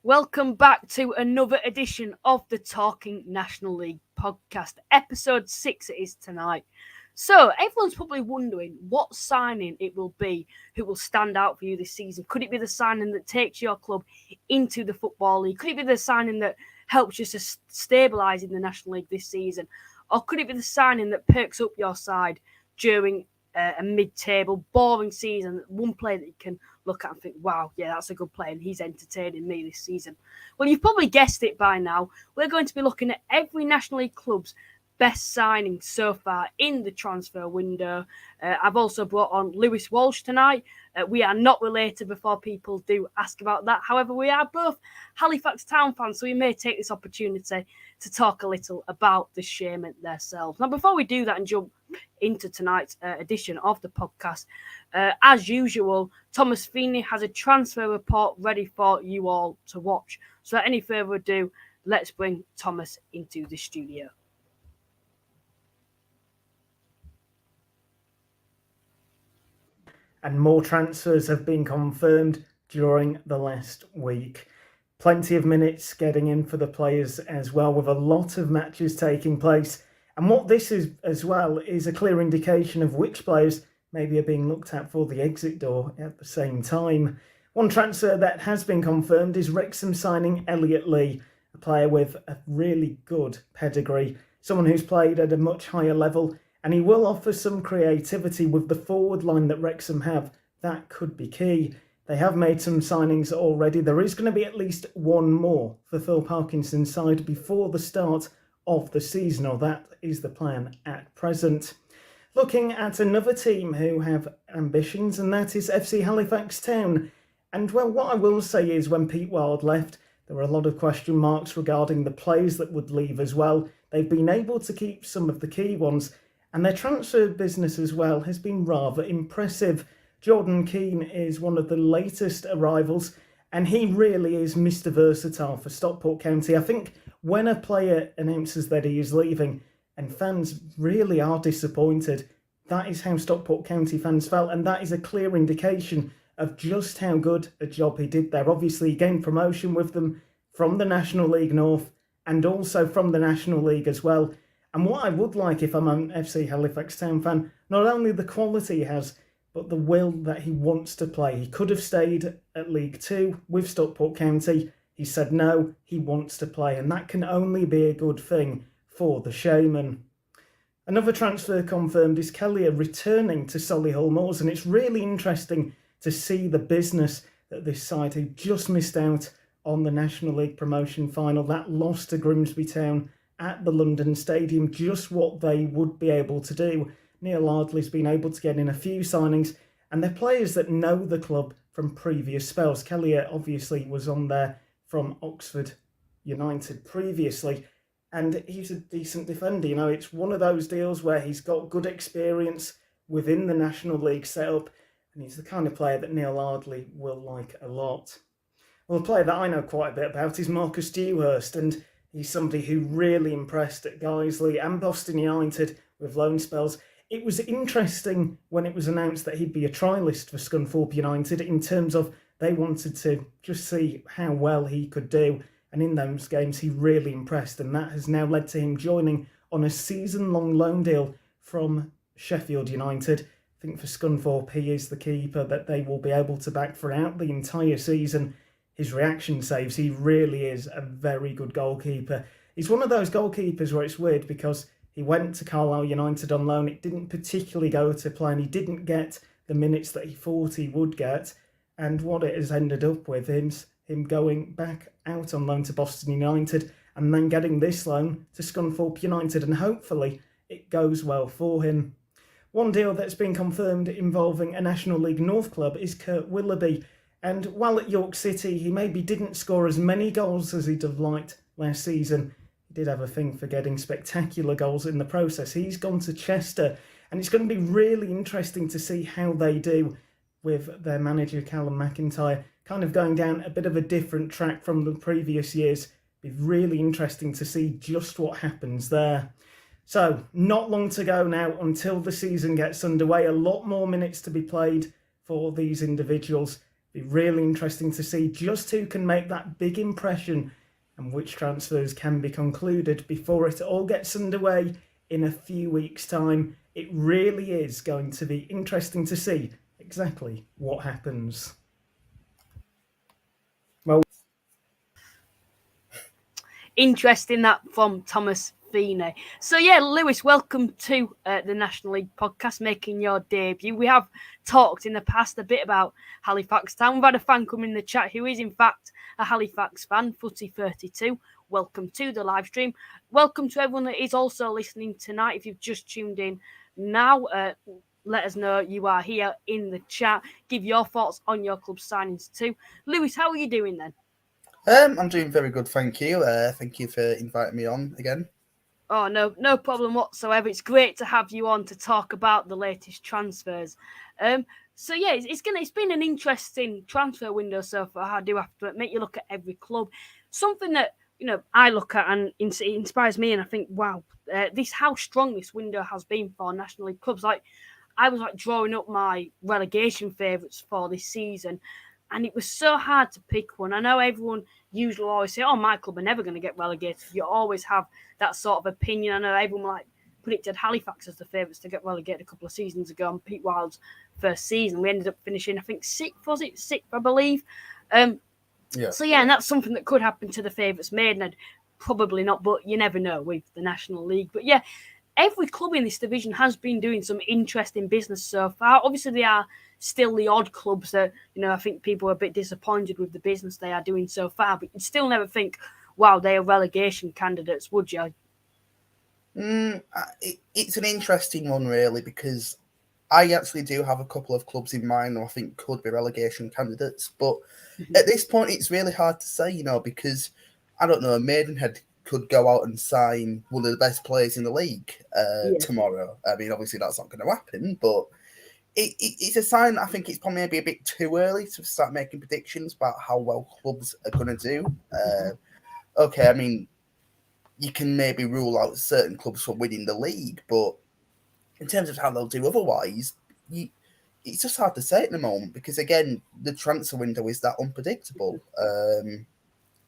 Welcome back to another edition of the Talking National League podcast. Episode 6 it is tonight. So, everyone's probably wondering what signing it will be who will stand out for you this season. Could it be the signing that takes your club into the Football League? Could it be the signing that helps you to stabilise in the National League this season? Or could it be the signing that perks up your side during a mid-table, boring season? One player that you can look at and think, wow, yeah, that's a good player and he's entertaining me this season. Well, you've probably guessed it by now. We're going to be looking at every National League club's best signing so far in the transfer window. I've also brought on Lewis Walsh tonight. We are not related before people do ask about that. However, we are both Halifax Town fans, so we may take this opportunity to talk a little about the Shaman themselves. Now, before we do that and jump into tonight's edition of the podcast, as usual, Thomas Feeney has a transfer report ready for you all to watch. So, without any further ado, let's bring Thomas into the studio. And more transfers have been confirmed during the last week. Plenty of minutes getting in for the players as well, with a lot of matches taking place. And what this is as well is a clear indication of which players maybe are being looked at for the exit door at the same time. One transfer that has been confirmed is Wrexham signing Elliot Lee, a player with a really good pedigree, someone who's played at a much higher level, and he will offer some creativity with the forward line that Wrexham have. That could be key. They have made some signings already. There is going to be at least one more for Phil Parkinson's side before the start of the season, or that is the plan at present. Looking at another team who have ambitions, and that is FC Halifax Town. And well, what I will say is when Pete Wild left, there were a lot of question marks regarding the players that would leave as well. They've been able to keep some of the key ones, and their transfer business as well has been rather impressive. Jordan Keane is one of the latest arrivals, and he really is Mr. Versatile for Stockport County. I think when a player announces that he is leaving and fans really are disappointed, that is how Stockport County fans felt, and that is a clear indication of just how good a job he did there. Obviously, he gained promotion with them from the National League North and also from the National League as well. And what I would like if I'm an FC Halifax Town fan, not only the quality he has, but the will that he wants to play. He could have stayed at League 2 with Stockport County. He said no, he wants to play, and that can only be a good thing for the Shaman. Another transfer confirmed is Kelly returning to Solihull Moors, and it's really interesting to see the business that this side, who just missed out on the National League promotion final, that loss to Grimsby Town at the London Stadium, just what they would be able to do. Neil Ardley's been able to get in a few signings, and they're players that know the club from previous spells. Kelly obviously was on there from Oxford United previously, and he's a decent defender. You know, it's one of those deals where he's got good experience within the National League setup, and he's the kind of player that Neil Ardley will like a lot. Well, a player that I know quite a bit about is Marcus Dewhurst, and he's somebody who really impressed at Guiseley and Boston United with loan spells. It was interesting when it was announced that he'd be a trialist for Scunthorpe United, in terms of they wanted to just see how well he could do. And in those games, he really impressed. And that has now led to him joining on a season-long loan deal from Sheffield United. I think for Scunthorpe, he is the keeper that they will be able to back throughout the entire season. His reaction saves, he really is a very good goalkeeper. He's one of those goalkeepers where it's weird because he went to Carlisle United on loan. It didn't particularly go to plan. He didn't get the minutes that he thought he would get. And what it has ended up with is him going back out on loan to Boston United and then getting this loan to Scunthorpe United. And hopefully it goes well for him. One deal that's been confirmed involving a National League North club is Kurt Willoughby. And while at York City, he maybe didn't score as many goals as he'd have liked last season. He did have a thing for getting spectacular goals in the process. He's gone to Chester, and it's going to be really interesting to see how they do with their manager, Callum McIntyre, kind of going down a bit of a different track from the previous years. It'll be really interesting to see just what happens there. So, not long to go now until the season gets underway. A lot more minutes to be played for these individuals. Be really interesting to see just who can make that big impression and which transfers can be concluded before it all gets underway in a few weeks' time. It really is going to be interesting to see exactly what happens. Well, interesting that from Thomas Feeney. So yeah, Lewis, welcome to the National League podcast, making your debut. We have talked in the past a bit about Halifax Town. We've had a fan come in the chat who is in fact a Halifax fan, Footy32. Welcome to the live stream. Welcome to everyone that is also listening tonight. If you've just tuned in now, let us know you are here in the chat. Give your thoughts on your club signings too. Lewis, how are you doing then? I'm doing very good, thank you. Thank you for inviting me on again. Oh, no problem whatsoever. It's great to have you on to talk about the latest transfers. So yeah, it's been an interesting transfer window so far. I do have to admit, you look at every club, something that I look at and it inspires me, and I think, wow, how strong this window has been for National League clubs. Like I was drawing up my relegation favourites for this season, and it was so hard to pick one. I know everyone usually always say, "Oh, my club are never going to get relegated." You always have that sort of opinion. I know everyone predicted Halifax as the favourites to get relegated a couple of seasons ago on Pete Wild's first season. We ended up finishing, I think, sixth, I believe. Yeah. So yeah, and that's something that could happen to the favourites Maidenhead. Probably not, but you never know with the National League. But yeah, every club in this division has been doing some interesting business so far. Obviously, they are still the odd clubs that, I think people are a bit disappointed with the business they are doing so far, but you'd still never think, wow, they are relegation candidates, would you? It's an interesting one, really, because I actually do have a couple of clubs in mind who I think could be relegation candidates, but at this point, it's really hard to say, because, I don't know, Maidenhead could go out and sign one of the best players in the league tomorrow. I mean, obviously that's not going to happen, but it's a sign. I think it's probably maybe a bit too early to start making predictions about how well clubs are going to do. Okay, I mean, you can maybe rule out certain clubs from winning the league, but in terms of how they'll do otherwise, it's just hard to say at the moment because, again, the transfer window is that unpredictable.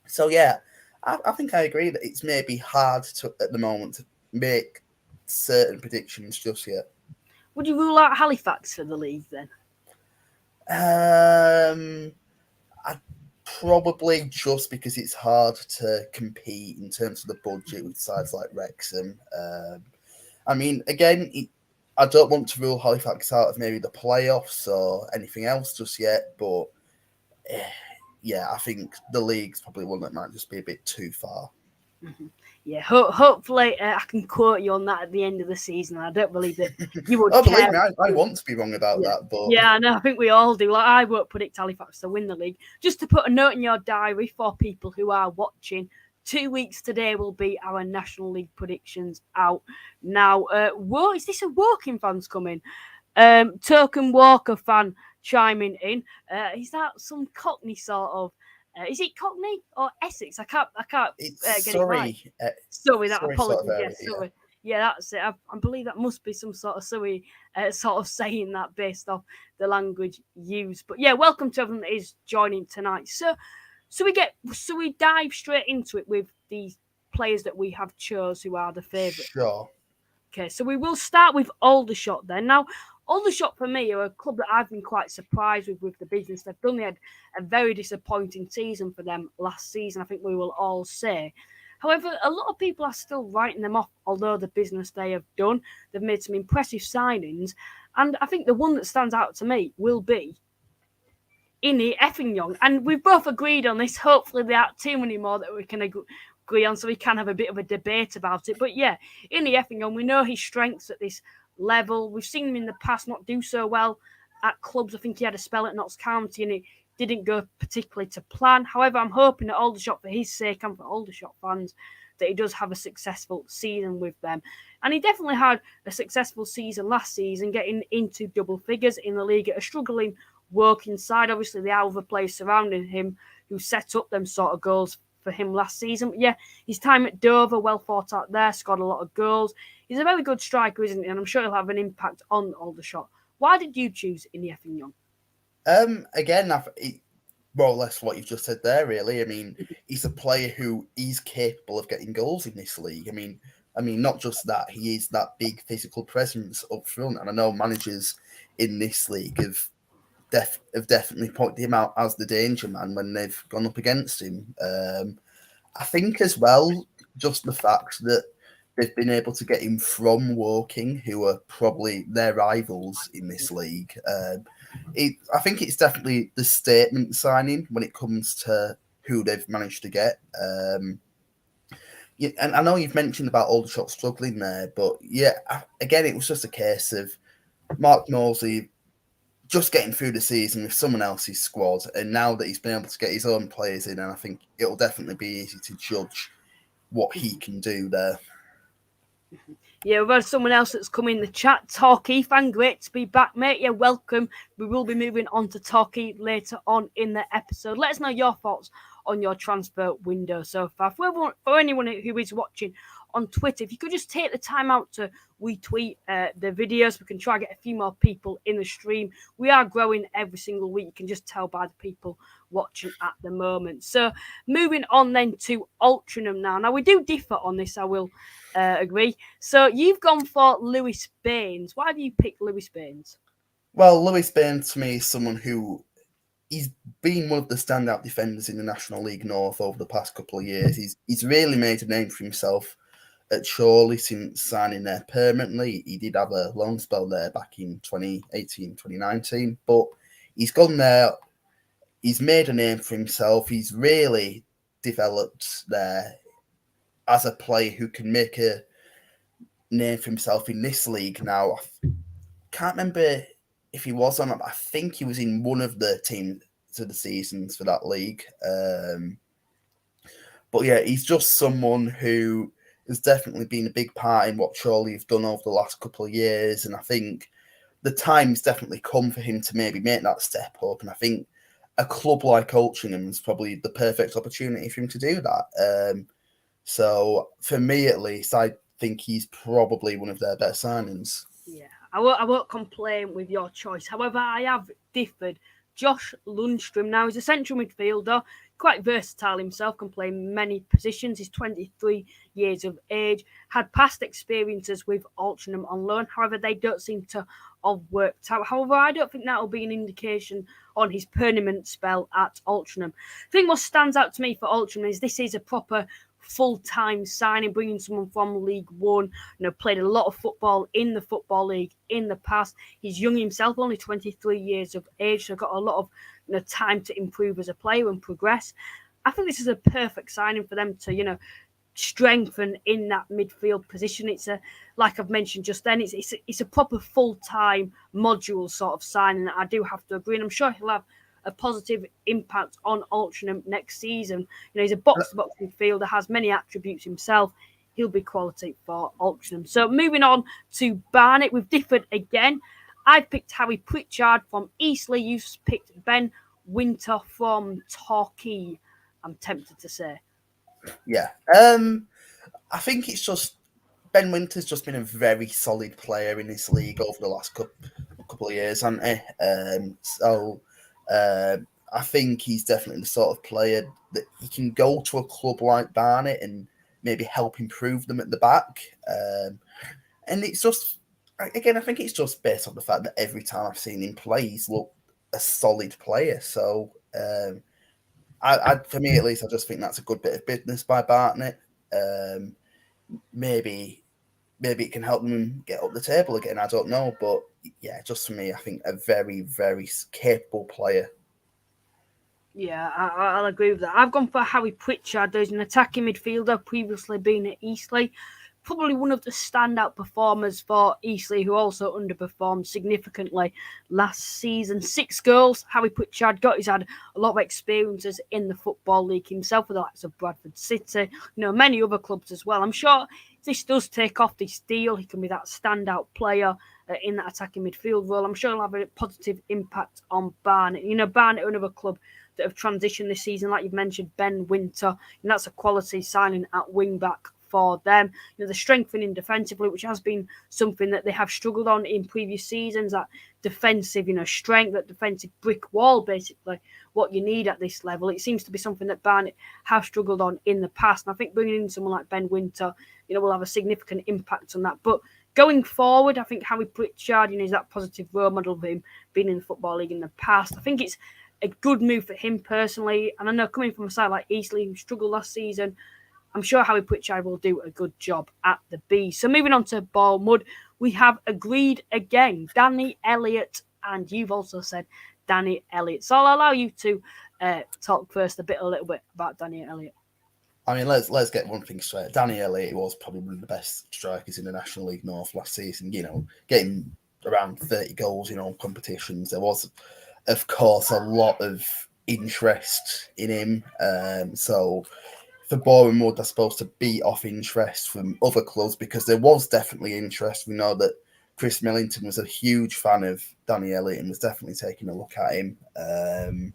So, yeah, I think I agree that it's maybe hard at the moment to make certain predictions just yet. Would you rule out Halifax for the league then? I'd probably, just because it's hard to compete in terms of the budget with sides like Wrexham. I mean, again, I don't want to rule Halifax out of maybe the playoffs or anything else just yet, but yeah, I think the league's probably one that might just be a bit too far. Mm-hmm. Yeah, hopefully I can quote you on that at the end of the season. I don't believe that you would. Oh, believe me, I want to be wrong about that, but yeah, no, I think we all do. Like, I won't predict Halifax to win the league. Just to put a note in your diary for people who are watching, 2 weeks today will be our National League predictions out. Now, is this a Woking fans coming? Token Walker fan chiming in. Is that some Cockney sort of? Is it Cockney or Essex? I can't it's get it right. Sorry, that apologies. Sort of area, sorry. Yeah, that's it. I believe that must be some sort of Surrey sort of saying that based off the language used. But yeah, welcome to everyone that is joining tonight. So we dive straight into it with these players that we have chose who are the favourite. Sure. Okay, so we will start with Aldershot then. Now, Aldershot for me are a club that I've been quite surprised with the business they've done. They had a very disappointing season for them last season, I think we will all say. However, a lot of people are still writing them off, although the business they have done. They've made some impressive signings. And I think the one that stands out to me will be Inny Effingham. And we've both agreed on this. Hopefully there aren't too many more that we can agree on so we can have a bit of a debate about it. But yeah, Inny Effingham, we know his strengths at this level. We've seen him in the past not do so well at clubs. I think he had a spell at Notts County and it didn't go particularly to plan. However, I'm hoping at Aldershot, for his sake and for Aldershot fans, that he does have a successful season with them. And he definitely had a successful season last season, getting into double figures in the league at a struggling Woking side. Obviously, the other players surrounding him who set up them sort of goals for him last season. But yeah, his time at Dover, well thought out there, scored a lot of goals. He's a very good striker, isn't he? And I'm sure he'll have an impact on Aldershot. Why did you choose Inny Effingham? Again, more or less what you've just said there, really. I mean, he's a player who is capable of getting goals in this league. I mean, not just that, he is that big physical presence up front. And I know managers in this league have definitely pointed him out as the danger man when they've gone up against him. I think as well, just the fact that they've been able to get him from Woking, who are probably their rivals in this league. I think it's definitely the statement signing when it comes to who they've managed to get. Yeah, and I know you've mentioned about Aldershot struggling there, but yeah, again, it was just a case of Mark Moseley just getting through the season with someone else's squad, and now that he's been able to get his own players in, and I think it'll definitely be easy to judge what he can do there. Yeah, we've had someone else that's come in the chat. Torquay fan, great to be back, mate. Yeah, welcome. We will be moving on to Torquay later on in the episode. Let us know your thoughts on your transfer window so far. For anyone who is watching on Twitter, if you could just take the time out to retweet the videos, we can try to get a few more people in the stream. We are growing every single week. You can just tell by the people watching at the moment. So moving on then to Altrincham now. Now, we do differ on this, I will agree. So you've gone for Lewis Baines. Why have you picked Lewis Baines? Well, Lewis Baines to me is someone who he's been one of the standout defenders in the National League North over the past couple of years. He's really made a name for himself at Chorley since signing there permanently. He did have a long spell there back in 2018, 2019, but he's gone there. He's made a name for himself. He's really developed there as a player who can make a name for himself in this league now. I can't remember if he was on it, I think he was in one of the teams of the seasons for that league. But yeah, he's just someone who has definitely been a big part in what Chorley have done over the last couple of years. And I think the time's definitely come for him to maybe make that step up. And I think a club like Altrincham is probably the perfect opportunity for him to do that. So for me, at least, I think he's probably one of their best signings. Yeah, I won't complain with your choice. However, I have differed. Josh Lundstrom now is a central midfielder, quite versatile himself, can play many positions. He's 23 years of age, had past experiences with Altrincham on loan. However, they don't seem to have worked out. However, I don't think that will be an indication on his permanent spell at Altrincham. I think what stands out to me for Altrincham is this is a proper full-time signing, bringing someone from League One, played a lot of football in the Football League in the past. He's young himself, only 23 years of age, so got a lot of time to improve as a player and progress. I think this is a perfect signing for them to, strengthen in that midfield position. It's like I've mentioned just then, it's a proper full-time module sort of signing. I do have to agree, and I'm sure he'll have a positive impact on Altrincham next season. He's a box-to-box midfielder, has many attributes himself. He'll be quality for Altrincham. So moving on to Barnet, we've differed again. I've picked Harry Pritchard from Eastleigh. You've picked Ben Winter from Torquay, I'm tempted to say. Yeah. I think it's just Ben Winter's just been a very solid player in this league over the last couple of years, hasn't he? I think he's definitely the sort of player that he can go to a club like Barnet and maybe help improve them at the back. And it's just, again, I think it's just based on the fact that every time I've seen him play, he's looked a solid player. So for me at least, I just think that's a good bit of business by Barnet. Maybe it can help them get up the table again. I don't know, but yeah, just for me, I think a very, very capable player. Yeah, I'll agree with that. I've gone for Harry Pritchard. There's an attacking midfielder, previously been at Eastleigh. Probably one of the standout performers for Eastleigh, who also underperformed significantly last season. 6 goals, Harry Pritchard got. He's had a lot of experiences in the Football League himself with the likes of Bradford City, many other clubs as well. I'm sure if this does take off this deal, he can be that standout player in that attacking midfield role. I'm sure he'll have a positive impact on Barnet. Barnet are another club that have transitioned this season, like you've mentioned, Ben Winter, and that's a quality signing at wing back for them. You know, they're strengthening defensively, which has been something that they have struggled on in previous seasons. That defensive, strength, that defensive brick wall, basically, what you need at this level. It seems to be something that Barnet have struggled on in the past. And I think bringing in someone like Ben Winter, will have a significant impact on that. But going forward, I think Harry Pritchard, is that positive role model of him being in the Football League in the past. I think it's a good move for him personally. And I know coming from a side like Eastleigh, who struggled last season, I'm sure Harry Pritchard will do a good job at the Bees. So moving on to Bournemouth, we have agreed again, Danny Elliott, and you've also said Danny Elliott. So I'll allow you to talk first a little bit about Danny Elliott. I mean, let's get one thing straight. Danny Elliott was probably one of the best strikers in the National League North last season. Getting around 30 goals, competitions. There was, of course, a lot of interest in him. So for Bournemouth, they're supposed to beat off interest from other clubs because there was definitely interest. We know that Chris Millington was a huge fan of Danny Elliott and was definitely taking a look at him.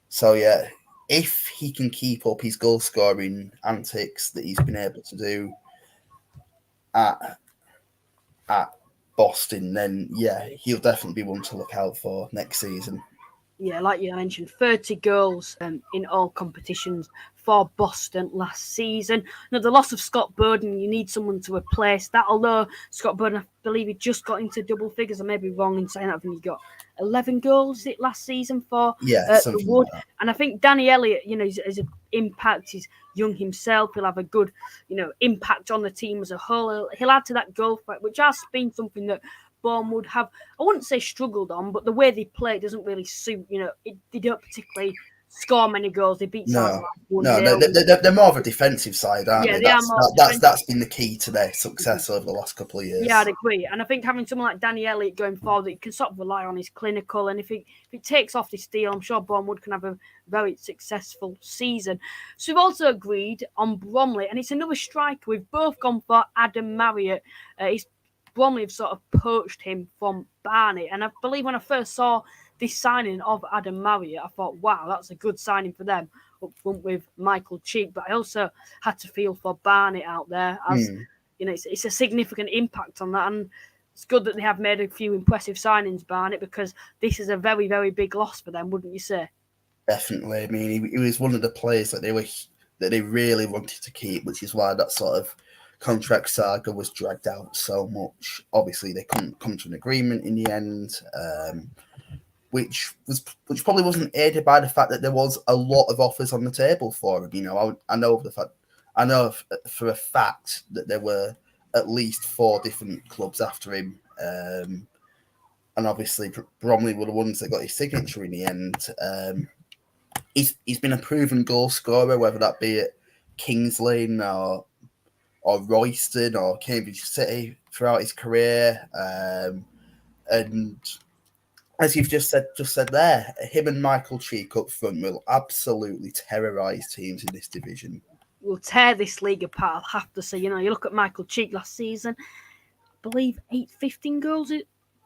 So yeah, if he can keep up his goal scoring antics that he's been able to do at Boston, then yeah, he'll definitely be one to look out for next season. Yeah, like you mentioned, 30 goals in all competitions for Boston last season. Now, the loss of Scott Burden, you need someone to replace that. Although Scott Burden, I believe he just got into double figures. I may be wrong in saying that. I think he got 11 goals last season for the Wood. Like, and I think Danny Elliott, his impact, he's young himself. He'll have a good, impact on the team as a whole. He'll add to that goal threat, which has been something that Bournemouth have, I wouldn't say struggled on, but the way they play doesn't really suit. They don't particularly score many goals. They beat sides like they're more of a defensive side, aren't they? That's been the key to their success over the last couple of years. Yeah, I'd agree. And I think having someone like Danny Elliott going forward, you can sort of rely on his clinical, and if it takes off this deal, I'm sure Bournemouth can have a very successful season. So we've also agreed on Bromley, and it's another striker. We've both gone for Adam Marriott. Bromley have sort of poached him from Barnet. And I believe when I first saw this signing of Adam Marriott, I thought, wow, that's a good signing for them up front with Michael Cheek. But I also had to feel for Barnet out there as, it's a significant impact on that. And it's good that they have made a few impressive signings, Barnet, because this is a very, very big loss for them, wouldn't you say? Definitely. I mean, he was one of the players that they really wanted to keep, which is why that sort of contract saga was dragged out so much. Obviously, they couldn't come to an agreement in the end, which probably wasn't aided by the fact that there was a lot of offers on the table for him. I know for a fact that there were at least 4 different clubs after him, and obviously Bromley were the ones that got his signature in the end. He's been a proven goal scorer, whether that be at Kings Lynn or Royston or Cambridge City throughout his career. And as you've just said there, him and Michael Cheek up front will absolutely terrorise teams in this division. Will tear this league apart, I'll have to say. You look at Michael Cheek last season, I believe 15 goals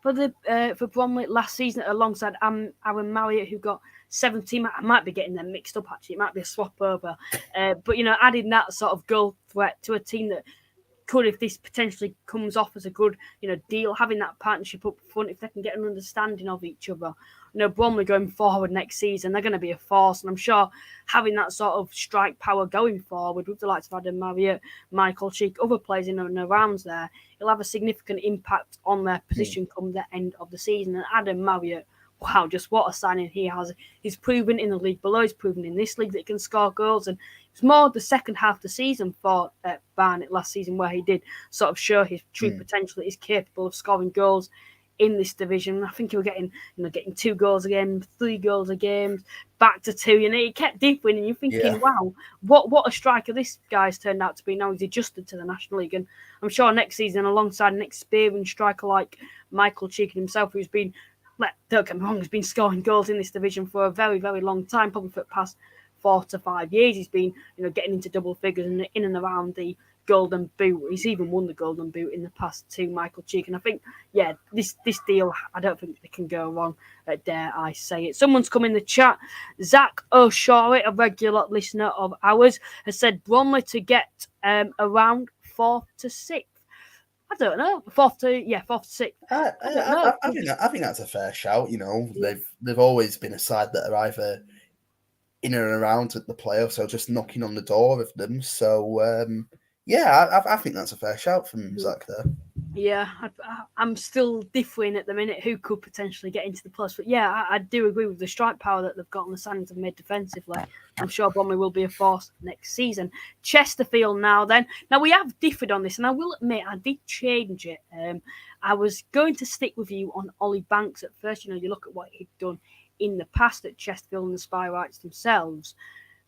for Bromley last season alongside Aaron Marriott, who got 17. I might be getting them mixed up, actually. It might be a swap over. But, adding that sort of goal threat to a team that could, if this potentially comes off as a good, deal, having that partnership up front, if they can get an understanding of each other. Bromley going forward next season, they're going to be a force. And I'm sure having that sort of strike power going forward with the likes of Adam Marriott, Michael Cheek, other players in and around there, it'll have a significant impact on their position come the end of the season. And Adam Marriott, wow, just what a signing he has. He's proven in the league below, he's proven in this league that he can score goals. And it's more the second half of the season for Barnet last season where he did sort of show his true potential that he's capable of scoring goals in this division. I think he was getting 2 goals a game, 3 goals a game, back to 2. He kept dipping, and you're thinking, wow, what a striker this guy's turned out to be. Now he's adjusted to the National League, and I'm sure next season, alongside an experienced striker like Michael Cheek himself, who's been, don't get me wrong, has been scoring goals in this division for a very, very long time, probably for the past 4 to 5 years. He's been, getting into double figures and in and around the Golden Boot. He's even won the Golden Boot in the past to Michael Cheek. And I think, yeah, this deal, I don't think they can go wrong, dare I say it. Someone's come in the chat. Zach O'Shaury, a regular listener of ours, has said Bromley to get around 4th to 6th. I don't know. 4th to 6th. I think that's a fair shout. You know, they've always been a side that are either in and around at the playoffs or just knocking on the door of them. So I think that's a fair shout from Zach there. Yeah, I'm still differing at the minute who could potentially get into the plus. But yeah, I do agree with the strike power that they've got on the signings they've made defensively. I'm sure Bromley will be a force next season. Chesterfield now then. Now we have differed on this, and I will admit I did change it. I was going to stick with you on Ollie Banks at first. You know, you look at what he'd done in the past at Chesterfield and the Spy Rights themselves.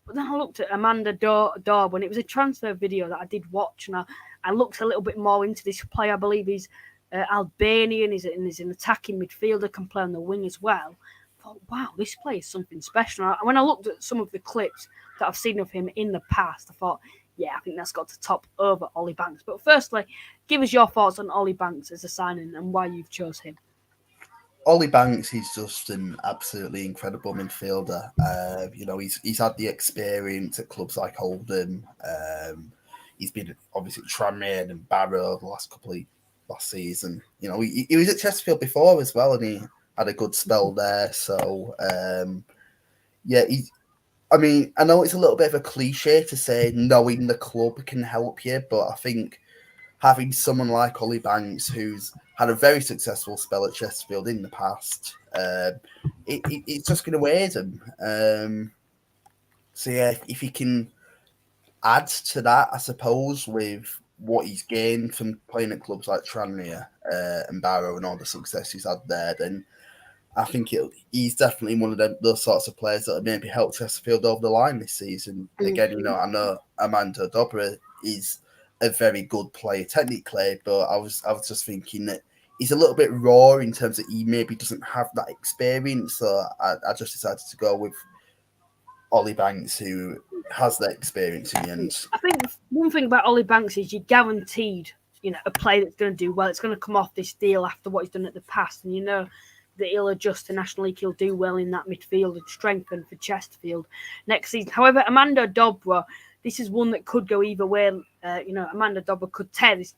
But then I looked at Amanda Daub, and it was a transfer video that I did watch, and I looked a little bit more into this player. I believe he's Albanian, he's an attacking midfielder, can play on the wing as well. I thought, wow, this player is something special. And when I looked at some of the clips that I've seen of him in the past, I thought, yeah, I think that's got to top over Ollie Banks. But firstly, give us your thoughts on Ollie Banks as a signing and why you've chose him. Ollie Banks is just an absolutely incredible midfielder. You know, he's had the experience at clubs like Oldham. He's been obviously at Tranmere and Barrow the last season. You know, he was at Chesterfield before as well, and he had a good spell there. So I know it's a little bit of a cliche to say knowing the club can help you, but I think having someone like Ollie Banks, who's had a very successful spell at Chesterfield in the past, it's just going to aid him. So yeah, if he can add to that, I suppose, with what he's gained from playing at clubs like Tranmere and Barrow and all the success he's had there, then I think he's definitely one of those sorts of players that have maybe helped Chesterfield over the line this season. Again, you know, I know Amanda Dobra is a very good player technically, but I was just thinking that he's a little bit raw in terms that he maybe doesn't have that experience. So I just decided to go with Ollie Banks, who has that experience in the end. I think one thing about Ollie Banks is you're guaranteed, you know, a player that's going to do well. It's going to come off this deal after what he's done at the past, and you know that he'll adjust to National League. He'll do well in that midfield and strengthen for Chesterfield next season. However, Amanda Dobra, this is one that could go either way. You know, Amanda Dobra could tear this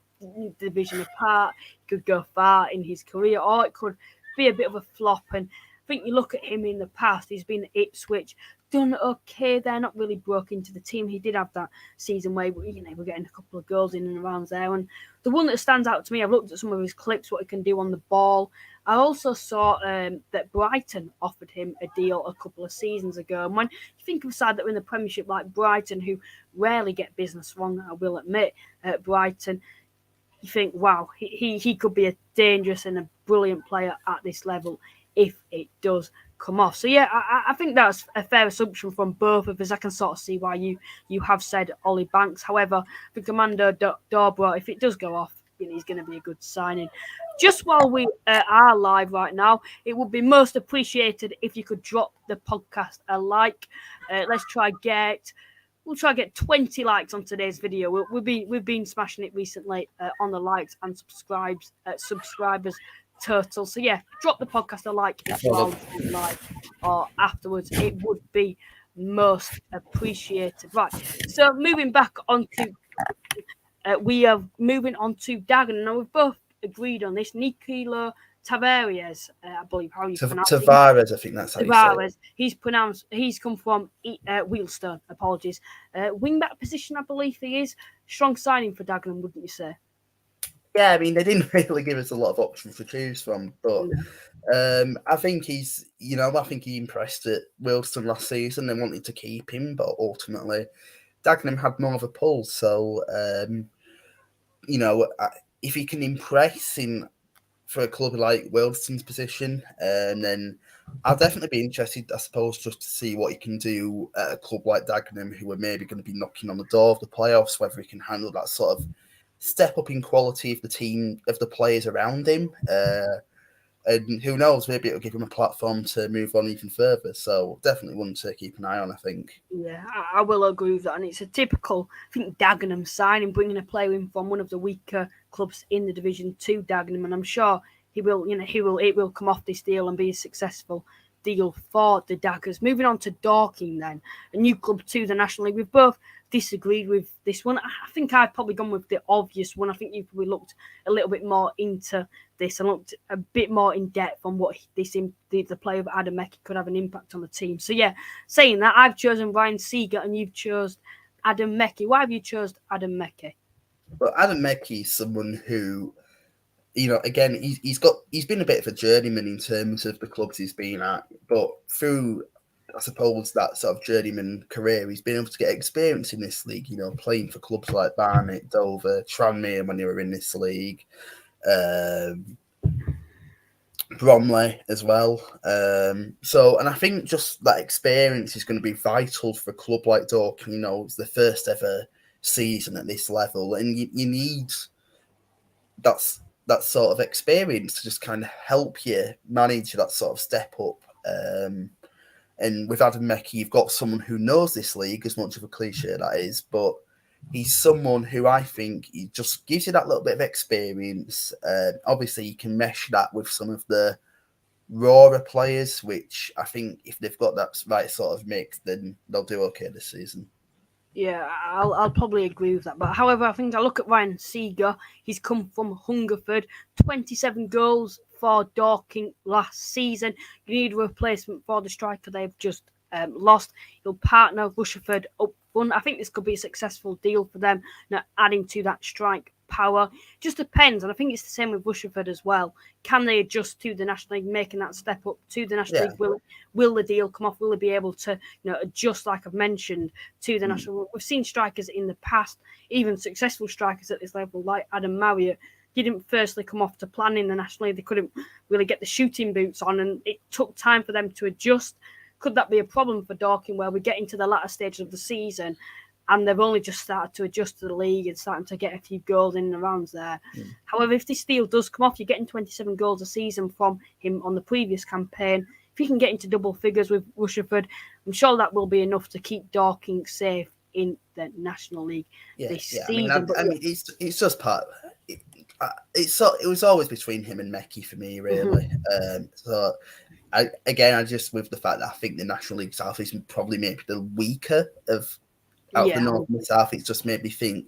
division apart. He could go far in his career, or it could be a bit of a flop. And I think you look at him in the past, he's been at Ipswich, done okay. They're not really broke into the team. He did have that season where, you know, we're getting a couple of goals in and around there. And the one that stands out to me, I've looked at some of his clips, what he can do on the ball. I also saw that Brighton offered him a deal a couple of seasons ago. And when you think of a side that are in the Premiership like Brighton, who rarely get business wrong, I will admit, Brighton, you think, wow, he could be a dangerous and a brilliant player at this level if it does come off. So yeah, I think that's a fair assumption from both of us. I can sort of see why you have said Ollie Banks. However, I think Amanda Dobra, if it does go off, you know, he's going to be a good signing. Just while we are live right now, it would be most appreciated if you could drop the podcast a like. We'll try and get 20 likes on today's video. We've been smashing it recently on the likes and subscribers total. So yeah, drop the podcast a like if you are live or afterwards. It would be most appreciated. Right. So moving back onto, we are moving on to Dagenham. Now we've both agreed on this. Nikolo Tavares, I believe how you pronounce it. Tavares, I think that's how you say it. He's come from Wealdstone, apologies. Wingback position, I believe he is. Strong signing for Dagenham, wouldn't you say? Yeah, I mean, they didn't really give us a lot of options to choose from, but I think he impressed at Wealdstone last season. They wanted to keep him, but ultimately Dagenham had more of a pull. So, if he can impress for a club like Wealdstone's position, then I'll definitely be interested, I suppose, just to see what he can do at a club like Dagenham, who are maybe going to be knocking on the door of the playoffs, whether he can handle that sort of step up in quality of the team, of the players around him. And who knows, maybe it'll give him a platform to move on even further. So definitely one to keep an eye on, I think. Yeah, I will agree with that. And it's a typical, I think, Dagenham signing, bringing a player in from one of the weaker clubs in the Division 2, Dagenham. And I'm sure it will come off this deal and be a successful deal for the Daggers. Moving on to Dorking then, a new club to the National League. We've both disagreed with this one. I think I've probably gone with the obvious one. I think you've probably looked a little bit more into this and looked a bit more in depth on what the player of Adam Mekki could have an impact on the team. So yeah, saying that, I've chosen Ryan Seeger and you've chosen Adam Mekki. Why have you chosen Adam Mekki? Well, Adam Mekki is someone who, again, he's been a bit of a journeyman in terms of the clubs he's been at, but through, I suppose, that sort of journeyman career, he's been able to get experience in this league, playing for clubs like Barnet, Dover, Tranmere when they were in this league, Bromley as well. And I think just that experience is going to be vital for a club like Dorking. It's the first ever season at this level, and you need that sort of experience to just kind of help you manage that sort of step up. And with Adam Mekki, you've got someone who knows this league, as much of a cliche that is, but he's someone who I think he just gives you that little bit of experience. Obviously, you can mesh that with some of the rawer players, which I think if they've got that right sort of mix, then they'll do okay this season. Yeah, I'll probably agree with that. But however, I think I look at Ryan Seeger. He's come from Hungerford, 27 goals for Dorking last season. You need a replacement for the striker they've just lost. He'll partner Rusherford up front. I think this could be a successful deal for them, adding to that strike power. Just depends, and I think it's the same with Rusherford as well. Can they adjust to the National League, making that step up to the National League? Will the deal come off? Will they be able to adjust, like I've mentioned, to the National League? We've seen strikers in the past, even successful strikers at this level, like Adam Marriott, didn't firstly come off to plan in the National League. They couldn't really get the shooting boots on, and it took time for them to adjust. Could that be a problem for Dorking, where we get into the latter stages of the season and they've only just started to adjust to the league and starting to get a few goals in the rounds there? However, if this deal does come off, you're getting 27 goals a season from him on the previous campaign. If you can get into double figures with Rusherford, I'm sure that will be enough to keep Dorking safe in the National League this season. I mean, it's just part. It was always between him and Mekki for me, really. I just with the fact that I think the National League South is probably maybe the weaker of out the North and the South. It's just made me think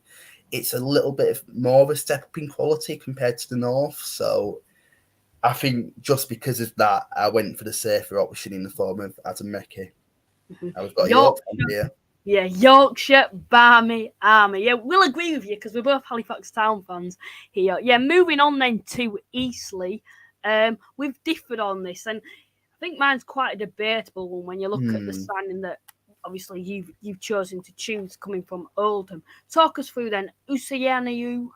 it's a little bit more of a step up in quality compared to the North. So I think just because of that, I went for the safer option in the form of Adam Mekki. I've got Yorkshire here. Yeah, Yorkshire, Barmy Army. Yeah, we'll agree with you because we're both Halifax Town fans here. Yeah, moving on then to Eastleigh. We've differed on this, and I think mine's quite a debatable one when you look at the signing that obviously you've chosen to choose coming from Oldham. Talk us through then, Usayanayu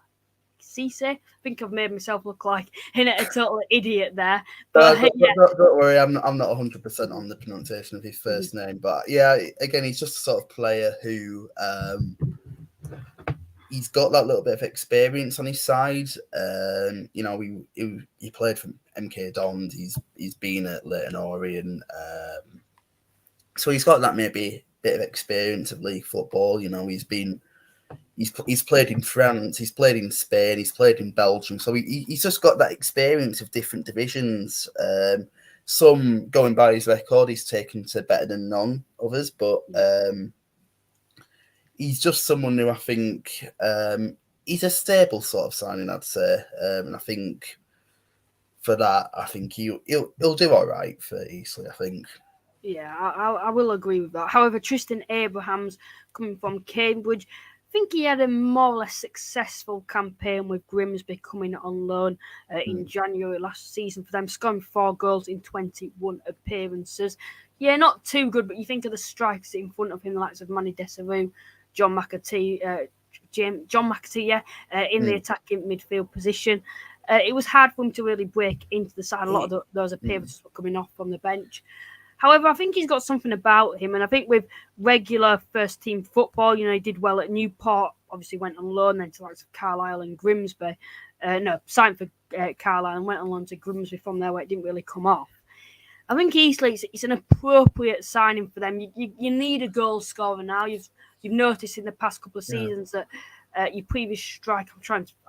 Cisse. I think I've made myself look like a total idiot there. But don't worry, I'm not 100% on the pronunciation of his first name. But yeah, again, he's just a sort of player who he's got that little bit of experience on his side. He played for MK Dons. He's been at Leyton Orient. So he's got that maybe bit of experience of league football. He's played in France, he's played in Spain, he's played in Belgium. So he's just got that experience of different divisions. Some, going by his record, he's taken to better than none others. But he's just someone who I think he's a stable sort of signing, I'd say. And I think for that, I think he'll do all right for Eastleigh, I think. Yeah, I will agree with that. However, Tristan Abrahams, coming from Cambridge, I think he had a more or less successful campaign with Grimsby coming on loan in January last season for them, scoring 4 goals in 21 appearances. Yeah, not too good, but you think of the strikers in front of him, the likes of Manny Desaru, John McAtee, in the attacking midfield position. It was hard for him to really break into the side. A lot of those appearances were coming off from the bench. However, I think he's got something about him, and I think with regular first-team football, he did well at Newport, obviously went on loan then to likes of Carlisle and Grimsby. signed for Carlisle and went on loan to Grimsby from there where it didn't really come off. I think Eastleigh, it's an appropriate signing for them. You need a goal scorer now. You've noticed in the past couple of seasons that your previous striker, I'm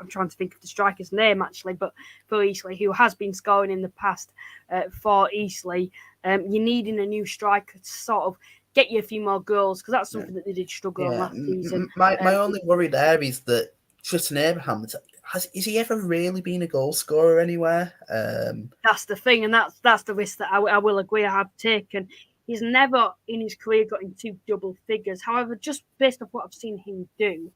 trying to think of the striker's name actually, but for Eastleigh, who has been scoring in the past for Eastleigh, you're needing a new striker to sort of get you a few more goals, because that's something that they did struggle on last season. My only worry there is that Tristan Abraham is he ever really been a goal scorer anywhere? That's the thing, and that's the risk that I will agree I have taken. He's never in his career got into double figures. However, just based off what I've seen him do,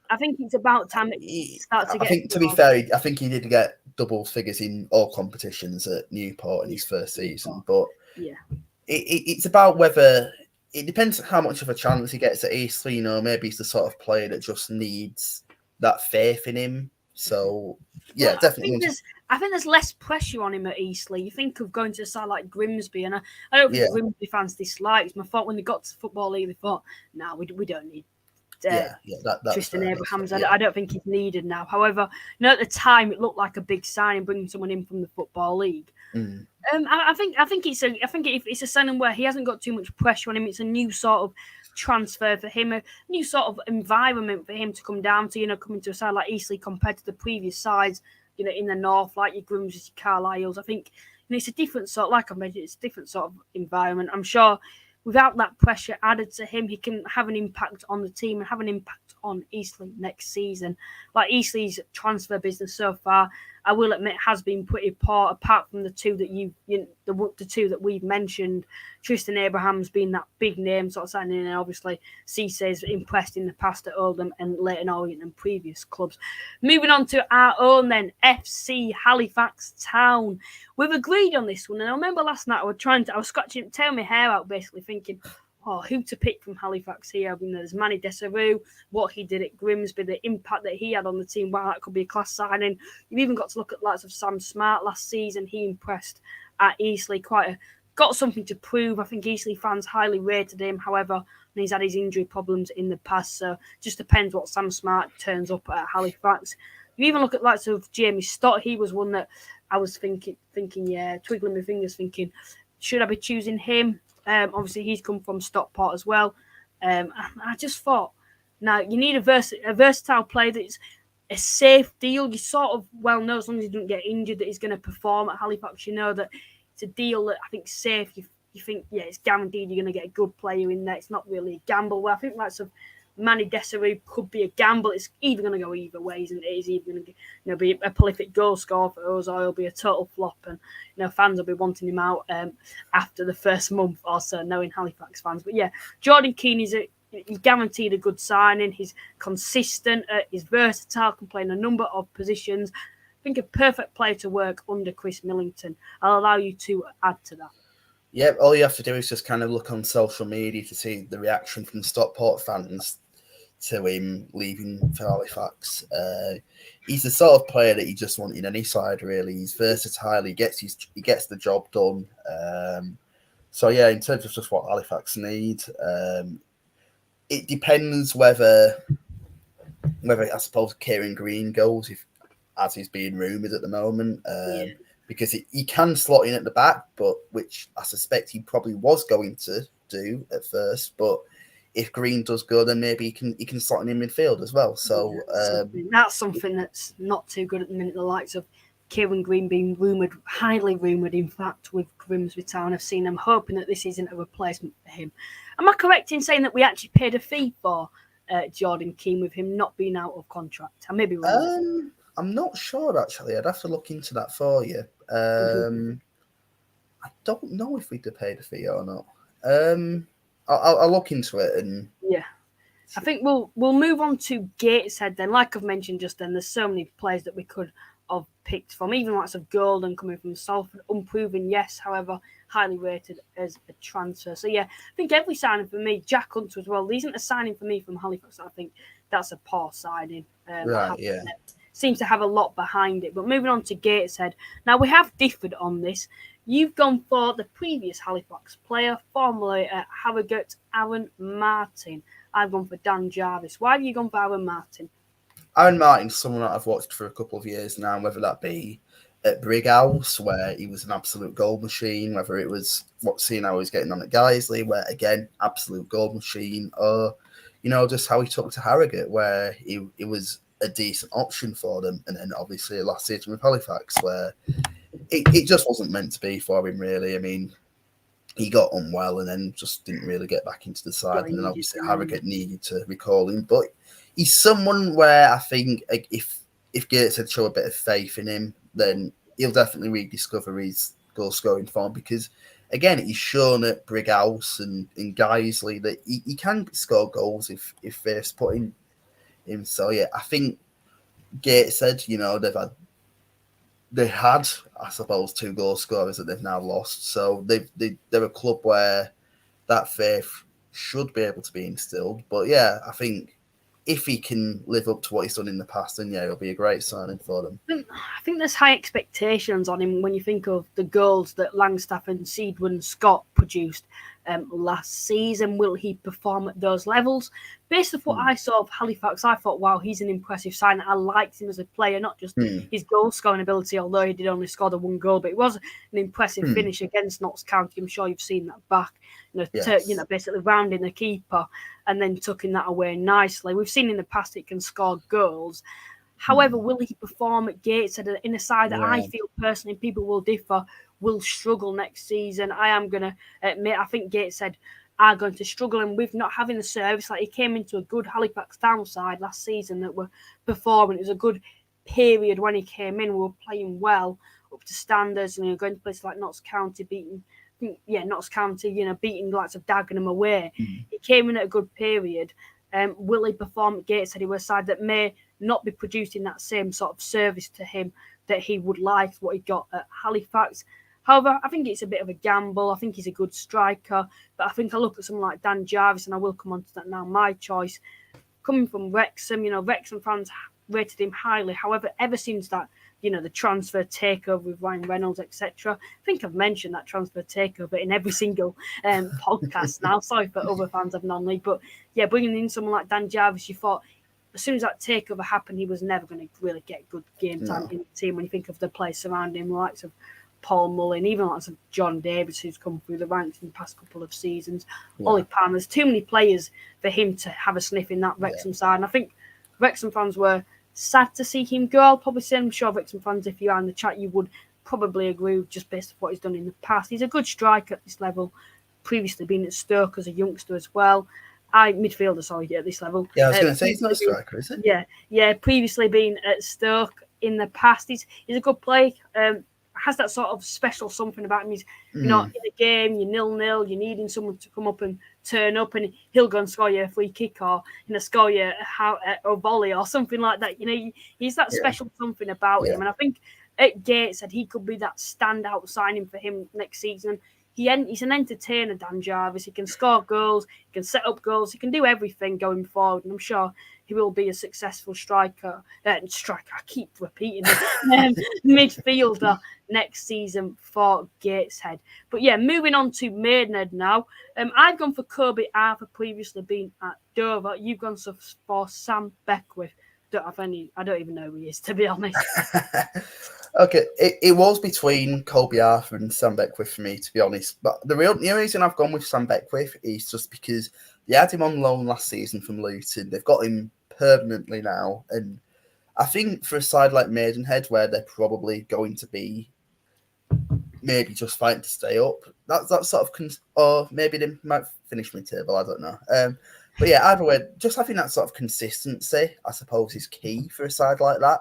I think it's about time that he starts to get. I think, to be fair, I think he did get double figures in all competitions at Newport in his first season. But yeah, it's about whether it depends how much of a chance he gets at Eastleigh. You know, maybe he's the sort of player that just needs that faith in him. So yeah, definitely. I think there's less pressure on him at Eastleigh. You think of going to a side like Grimsby, and I don't think Grimsby fans dislike him. I thought when they got to Football League, they thought, no, we don't need Tristan Abrahams. I don't think he's needed now. However, at the time it looked like a big signing, bringing someone in from the Football League. I think it's a signing where he hasn't got too much pressure on him. It's a new sort of transfer for him, a new sort of environment for him to come down to. Coming to a side like Eastleigh compared to the previous sides, in the north, like your Grimsby's, Carlisle's. I think it's a different sort. Like I mentioned, it's a different sort of environment. I'm sure without that pressure added to him, he can have an impact on the team and have an impact on Eastleigh next season. Like Eastleigh's transfer business so far, I will admit, has been pretty poor. Apart from the two that the two that we've mentioned, Tristan Abraham's been that big name sort of signing, and obviously Cece's impressed in the past at Oldham and Leyton Orient and previous clubs. Moving on to our own then, FC Halifax Town. We've agreed on this one, and I remember last night I was scratching, tearing my hair out, basically thinking, who to pick from Halifax here. There's Manny Desaru, what he did at Grimsby, the impact that he had on the team. Wow, that could be a class signing. You've even got to look at the likes of Sam Smart last season. He impressed at Eastleigh, got something to prove. I think Eastleigh fans highly rated him. However, he's had his injury problems in the past, so just depends what Sam Smart turns up at Halifax. You even look at the likes of Jamie Stott. He was one that I was thinking, twiggling my fingers, thinking, should I be choosing him? Obviously, he's come from Stockport as well. I just thought, now you need a versatile player that's a safe deal. You sort of know, as long as he doesn't get injured, that he's going to perform at Halifax. You know that it's a deal that I think safe. You think, it's guaranteed you're going to get a good player in there. It's not really a gamble. Well, I think lots of Manny Desaru could be a gamble. It's either going to go either way, isn't it? It's either going to be a prolific goal scorer for us, or it'll be a total flop, and fans will be wanting him out after the first month or so, knowing Halifax fans. But yeah, Jordan Keane he's guaranteed a good signing. He's consistent, he's versatile, can play in a number of positions. I think a perfect player to work under Chris Millington. I'll allow you to add to that. Yeah, all you have to do is just kind of look on social media to see the reaction from Stockport fans to him leaving for Halifax. He's the sort of player that you just want in any side, really. He's versatile. He gets the job done. So yeah, in terms of just what Halifax need, it depends whether I suppose Kieran Green goes, as he's being rumoured at the moment. Because he can slot in at the back, but which I suspect he probably was going to do at first. But if Green does go, then maybe he can slot in midfield as well. So that's something that's not too good at the minute. The likes of Kieran Green being highly rumoured, in fact, with Grimsby Town. I've seen them hoping that this isn't a replacement for him. Am I correct in saying that we actually paid a fee for Jordan Keane with him not being out of contract? I may be wrong. I'm not sure, actually. I'd have to look into that for you. I don't know if we did pay the fee or not. I'll look into it. And yeah, I think we'll move on to Gateshead then. Like I've mentioned just then, there's so many players that we could have picked from. Even lots of Golden coming from Salford, unproven, yes, however, highly rated as a transfer. So yeah, I think every signing for me, Jack Hunter as well, there isn't a signing for me from Halifax. I think that's a poor signing. Right, yeah. Seems to have a lot behind it. But moving on to Gateshead. Now, we have differed on this. You've gone for the previous Halifax player, formerly at Harrogate, Aaron Martin. I've gone for Dan Jarvis. Why have you gone for Aaron Martin? Aaron Martin's someone that I've watched for a couple of years now, whether that be at Brighouse, where he was an absolute goal machine, whether it was seeing how he's getting on at Guiseley, where again, absolute goal machine, or just how he took to Harrogate, where he was a decent option for them, and then obviously last season with Halifax, where it just wasn't meant to be for him, really. I mean, he got unwell and then just didn't really get back into the side, and then obviously Harrogate needed to recall him, but he's someone where I think if Gateshead show a bit of faith in him, then he'll definitely rediscover his goal scoring form, because again, he's shown at Brighouse and in Guiseley that he can score goals if faith's put in him. So yeah, I think Gateshead, they had, I suppose, 2 goal scorers that they've now lost. So they're a club where that faith should be able to be instilled. But yeah, I think if he can live up to what he's done in the past, then yeah, it'll be a great signing for them. I think there's high expectations on him when you think of the goals that Langstaff and Seedwin Scott produced last season. Will he perform at those levels? Based on what I saw of Halifax, I thought, wow, he's an impressive sign. I liked him as a player, not just his goal scoring ability, although he did only score the 1 goal, but it was an impressive finish against Notts County. I'm sure you've seen that back, basically rounding the keeper and then tucking that away nicely. We've seen in the past it can score goals. However, will he perform at Gateshead in a side that I feel personally, people will differ, will struggle next season? I am going to admit, I think Gateshead are going to struggle, and with not having the service, like he came into a good Halifax Town side last season that were performing. It was a good period when he came in. We were playing well up to standards, and going to places like Notts County, beating the likes of Dagenham away. He came in at a good period. Will he perform at Gateshead? He was a side that may not be producing that same sort of service to him that he would like, what he got at Halifax. However, I think it's a bit of a gamble. I think he's a good striker, but I think I look at someone like Dan Jarvis, and I will come on to that now, my choice. Coming from Wrexham, Wrexham fans rated him highly. However, ever since that, the transfer takeover with Ryan Reynolds, etc. I think I've mentioned that transfer takeover in every single podcast now. Sorry for other fans of non-league, but yeah, bringing in someone like Dan Jarvis, you thought as soon as that takeover happened, he was never going to really get good game time in the team. When you think of the players surrounding him, the likes of Paul Mullin, even likes of John Davis, who's come through the ranks in the past couple of seasons, Ollie Palmer, there's too many players for him to have a sniff in that Wrexham side. And I think Wrexham fans were sad to see him go. I'll probably say, I'm sure Wrexham fans, if you are in the chat, you would probably agree with just based on what he's done in the past. He's a good striker at this level, previously been at Stoke as a youngster as well. Midfielder, at this level. Yeah, I was going to say, he's not a striker, is it? Yeah, previously been at Stoke in the past. He's a good player. Has that sort of special something about him. He's not in a game, you're 0-0, you're needing someone to come up and turn up, and he'll go and score you a free kick or score you a volley or something like that. He's that special something about him, and I think at Gateshead he could be that standout signing for him next season. He's an entertainer, Dan Jarvis. He can score goals, he can set up goals, he can do everything going forward, and I'm sure he will be a successful striker. I keep repeating it. Midfielder next season for Gateshead. But yeah, moving on to Maidenhead now. I've gone for Kobe Arthur, previously been at Dover. You've gone for Sam Beckwith. I don't even know who he is, to be honest. Okay, it was between Colby Arthur and Sam Beckwith for me, to be honest. But the reason I've gone with Sam Beckwith is just because they had him on loan last season from Luton. They've got him permanently now. And I think for a side like Maidenhead, where they're probably going to be maybe just fighting to stay up, that sort of... or maybe they might finish mid-table, I don't know. But yeah, either way, just having that sort of consistency, I suppose, is key for a side like that.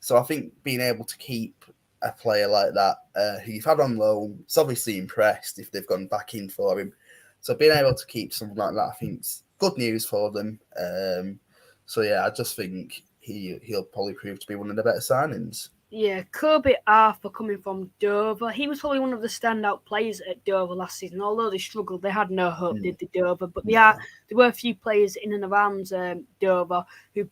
So I think being able to keep a player like that, who you've had on loan, it's obviously impressed if they've gone back in for him. So being able to keep someone like that, I think it's good news for them. So yeah, I just think he'll probably prove to be one of the better signings. Yeah, Kobe Arthur coming from Dover. He was probably one of the standout players at Dover last season. Although they struggled, they had no hope, did the Dover. But there were a few players in and around Dover who,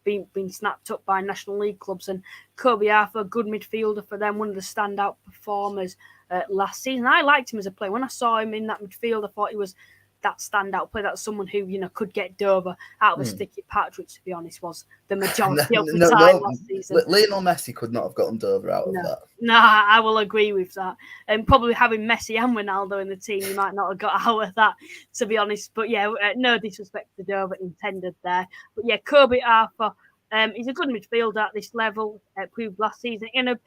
been snapped up by National League clubs. And Kobe Arthur, good midfielder for them, one of the standout performers last season. I liked him as a player. When I saw him in that midfield, I thought he was that standout player. That's someone who, could get Dover out of a sticky patch, which, to be honest, was the majority of the time last season. Lionel Messi could not have gotten Dover out of that. No, I will agree with that. And probably having Messi and Ronaldo in the team, you might not have got out of that, to be honest. But yeah, no disrespect to Dover intended there. But yeah, Kobe Arthur, he's a good midfielder at this level. Proved last season in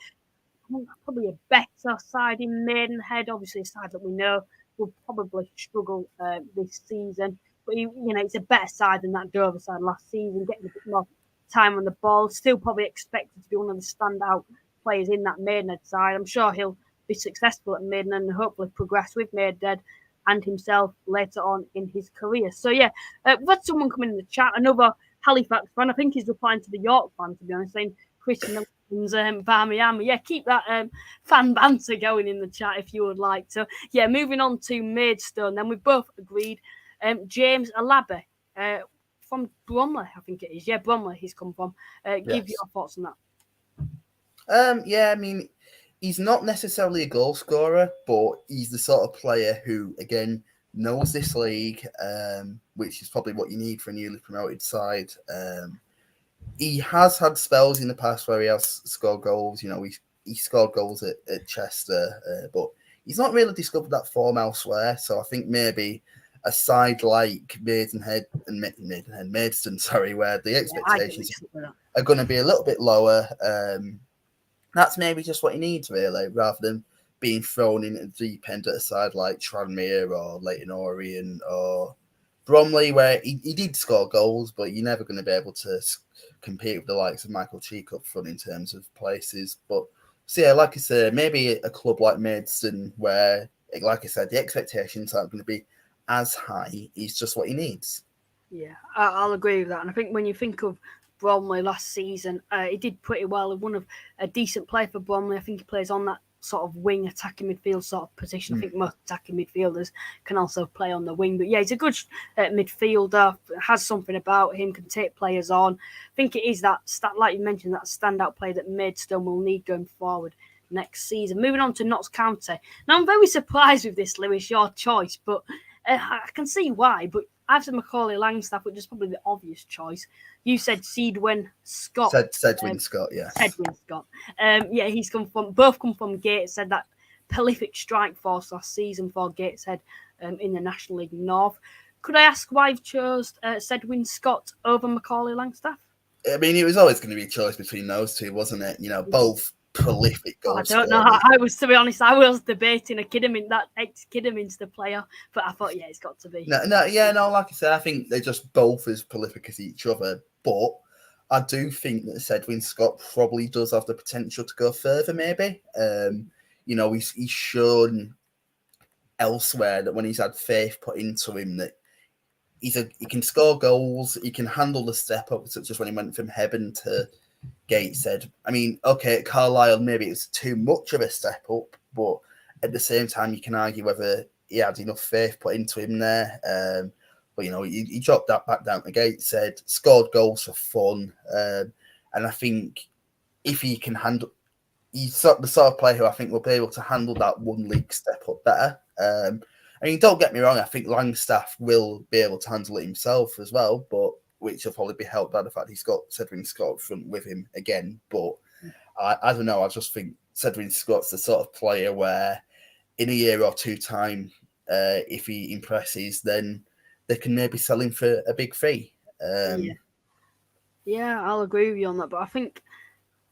probably a better side in Maidenhead. Obviously, a side that we know will probably struggle this season. But it's a better side than that Dover side last season, getting a bit more time on the ball. Still probably expected to be one of the standout players in that Maidenhead side. I'm sure he'll be successful at Maidenhead and hopefully progress with Maidenhead and himself later on in his career. So yeah, we've had someone come in the chat, another Halifax fan. I think he's replying to the York fan, to be honest, saying Christian Barmiami. Yeah, keep that fan banter going in the chat if you would like to. Yeah, moving on to Maidstone. Then we've both agreed. James Alabe from Bromley, I think it is. Yeah, Bromley he's come from. Give your thoughts on that. Yeah, I mean, he's not necessarily a goal scorer, but he's the sort of player who, again, knows this league, which is probably what you need for a newly promoted side. He has had spells in the past where he has scored goals. He scored goals at Chester, but he's not really discovered that form elsewhere. So I think maybe a side like Maidstone, where the expectations are going to be a little bit lower. That's maybe just what he needs, really, rather than being thrown in at the deep end at a side like Tranmere or Leyton Orient or Bromley, where he did score goals, but you're never going to be able to compete with the likes of Michael Cheek up front in terms of places. But so yeah, like I said, maybe a club like Maidstone, where, like I said, the expectations aren't going to be as high, is just what he needs. Yeah, I'll agree with that. And I think when you think of Bromley last season, he did pretty well. One of a decent player for Bromley. I think he plays on that sort of wing attacking midfield sort of position. I think most attacking midfielders can also play on the wing. But yeah, he's a good midfielder, has something about him, can take players on. I think it is that, like you mentioned, that standout player that Maidstone will need going forward next season. Moving on to Notts County. Now, I'm very surprised with this, Lewis, your choice, but I can see why. But I've said Macaulay Langstaff, which is probably the obvious choice. You said Sedwin Scott. Sedwin Scott, yeah. Sedwin Scott. Yeah, both come from Gateshead, that prolific strike force last season for Gateshead in the National League North. Could I ask why you've chose Sedwin Scott over Macaulay Langstaff? I mean, it was always going to be a choice between those two, wasn't it? Both prolific goals. I don't know. To be honest, I was debating that ex-Kidderminster player, but I thought, yeah, it's got to be. No, like I said, I think they're just both as prolific as each other, but I do think that Sedwin Scott probably does have the potential to go further, maybe. He's shown elsewhere that when he's had faith put into him, that he can score goals, he can handle the step up, such as when he went from Hebburn to Gateshead. I mean, okay, at Carlisle, maybe it's too much of a step up, but at the same time, you can argue whether he had enough faith put into him there. But he dropped that back down to Gateshead, scored goals for fun, and I think if he can handle, he's the sort of player who I think will be able to handle that one league step up better. I mean, don't get me wrong, I think Langstaff will be able to handle it himself as well, but which will probably be helped by the fact he's got Sedwin Scott up front with him again. But I don't know, I just think Sedwin Scott's the sort of player where in a year or two time, if he impresses, then they can maybe sell him for a big fee. Yeah, I'll agree with you on that. But I think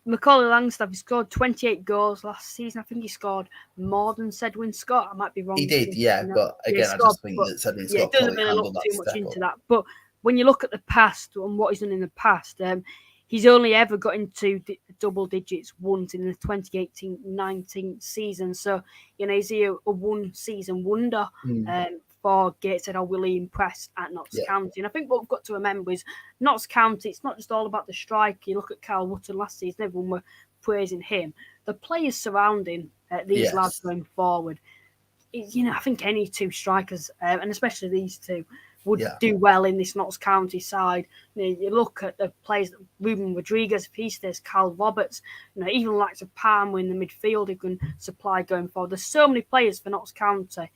Macaulay Langstaff, he scored 28 goals last season. I think he scored more than Sedwin Scott. I might be wrong. He did, yeah. But again, I just think that Sedwin Scott doesn't really look too much into that. But when you look at the past and what he's done in the past, he's only ever got into double digits once in the 2018-19 season. So, he's a one-season wonder for Gateshead, or will he impress at Notts County? And I think what we've got to remember is Notts County, it's not just all about the strike. You look at Carl Wootton last season, everyone were praising him. The players surrounding these lads going forward, I think any two strikers, and especially these two, would do well in this Notts County side. You look at the players, Ruben Rodriguez, if he stays, Carl Roberts, even likes of Palmer in the midfield who can supply going forward. There's so many players for Notts County.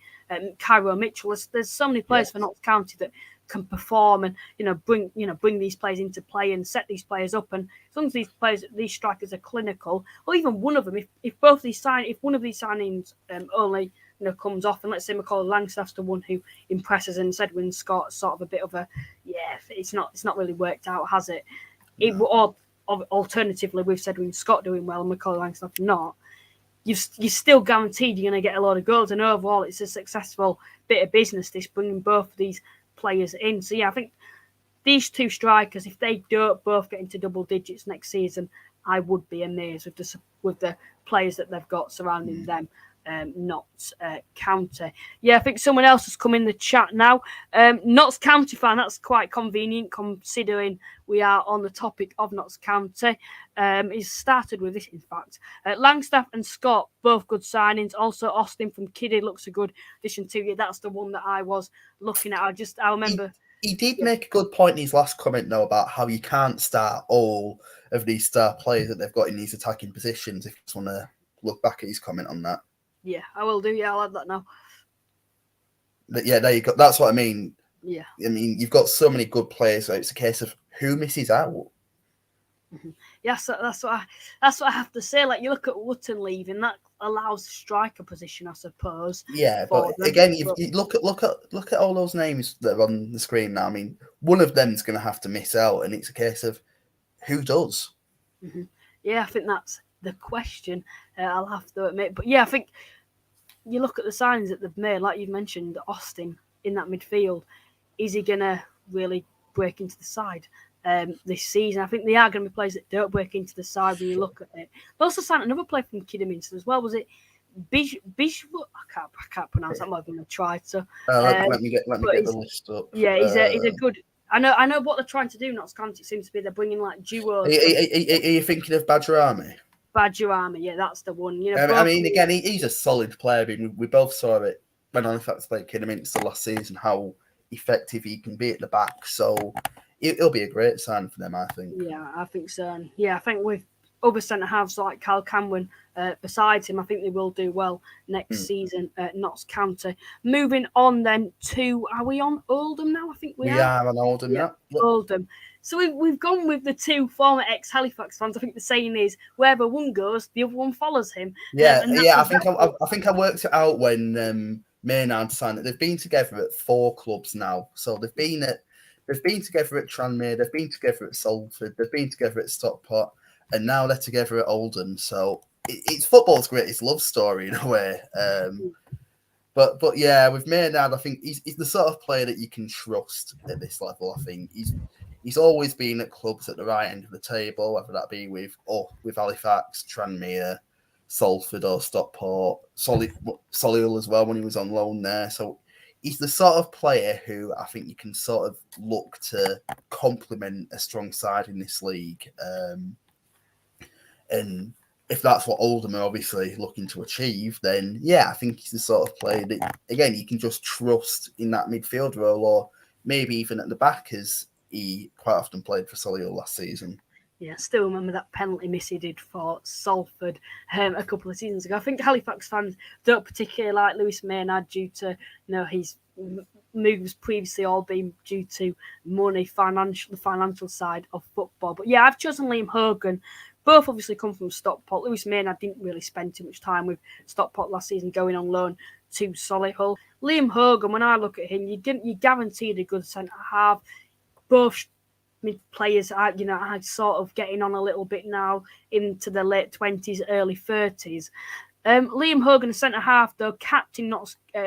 Cairo Mitchell, there's so many players for Notts County that can perform and bring these players into play and set these players up. And as long as these strikers are clinical, or even one of them, if one of these signings only comes off, and let's say Macaulay Langstaff's the one who impresses, and Sedwin Scott sort of a bit of a it's not really worked out, has it? Or alternatively, with Sedwin Scott doing well and Macaulay Langstaff not, you're still guaranteed you're going to get a lot of goals, and overall it's a successful bit of business, this bringing both of these players in. So I think these two strikers, if they don't both get into double digits next season, I would be amazed with the players that they've got surrounding them. Notts County. I think someone else has come in the chat now. Notts County fan, that's quite convenient considering we are on the topic of Notts County. He's started with this, in fact. Langstaff and Scott, both good signings. Also, Austin from Kiddie looks a good addition to you. That's the one that I was looking at. I remember. He did make a good point in his last comment, though, about how you can't start all of these star players that they've got in these attacking positions. If you just want to look back at his comment on that. Yeah, I will do. Yeah, I'll add that now. But there you go. That's what I mean. Yeah. I mean, you've got so many good players, so it's a case of who misses out. Mm-hmm. Yes, that's what I have to say. Like, you look at Wootton leaving, that allows striker position, I suppose. Yeah, but again, you look at all those names that are on the screen now. I mean, one of them's going to have to miss out, and it's a case of who does. Mm-hmm. Yeah, I think that's the question. I'll have to admit, but I think you look at the signings that they've made, like you've mentioned, Austin in that midfield. Is he going to really break into the side this season? I think they are going to be players that don't break into the side when you look at it. They also signed another player from Kidderminster as well. Was it Bijou? I can't pronounce that. I'm not going to try to. Let me get the list up. Yeah, he's a good. I know what they're trying to do. Notts County, it seems to be they're bringing like duos. Are you thinking of Badger Army? Badger Army, yeah, that's the one. I mean, again, he's a solid player. I mean, we both saw it when Halifax played Kidderminster last season, how effective he can be at the back. So it'll be a great sign for them, I think. Yeah, I think so. And I think with other centre halves like Cal Cameron besides him, I think they will do well next season at Notts County. Moving on then to, are we on Oldham now? I think we are. We are on Oldham, yeah. Oldham. So we've gone with the two former ex-Halifax fans. I think the saying is, wherever one goes, the other one follows him. Yeah. I think I worked it out when Maynard signed it. They've been together at 4 clubs now. So they've been together at Tranmere, they've been together at Salford, they've been together at Stockport, and now they're together at Oldham. So it's football's greatest love story in a way. But with Maynard, I think he's the sort of player that you can trust at this level. I think he's always been at clubs at the right end of the table, whether that be with Halifax, Tranmere, Salford, or Stockport, Solihull as well when he was on loan there. So he's the sort of player who I think you can sort of look to complement a strong side in this league. And if that's what Oldham are obviously looking to achieve, then I think he's the sort of player that, again, you can just trust in that midfield role, or maybe even at the back, as he quite often played for Solihull last season. Yeah, still remember that penalty miss he did for Salford a couple of seasons ago. I think Halifax fans don't particularly like Lewis Maynard due to his moves previously all been due to money, the financial side of football. But I've chosen Liam Hogan. Both obviously come from Stockport. Lewis Maynard didn't really spend too much time with Stockport last season, going on loan to Solihull. Liam Hogan, when I look at him, you guaranteed a good centre half. Both players are, sort of getting on a little bit now into the late 20s, early 30s. Liam Hogan, a centre half, though, captain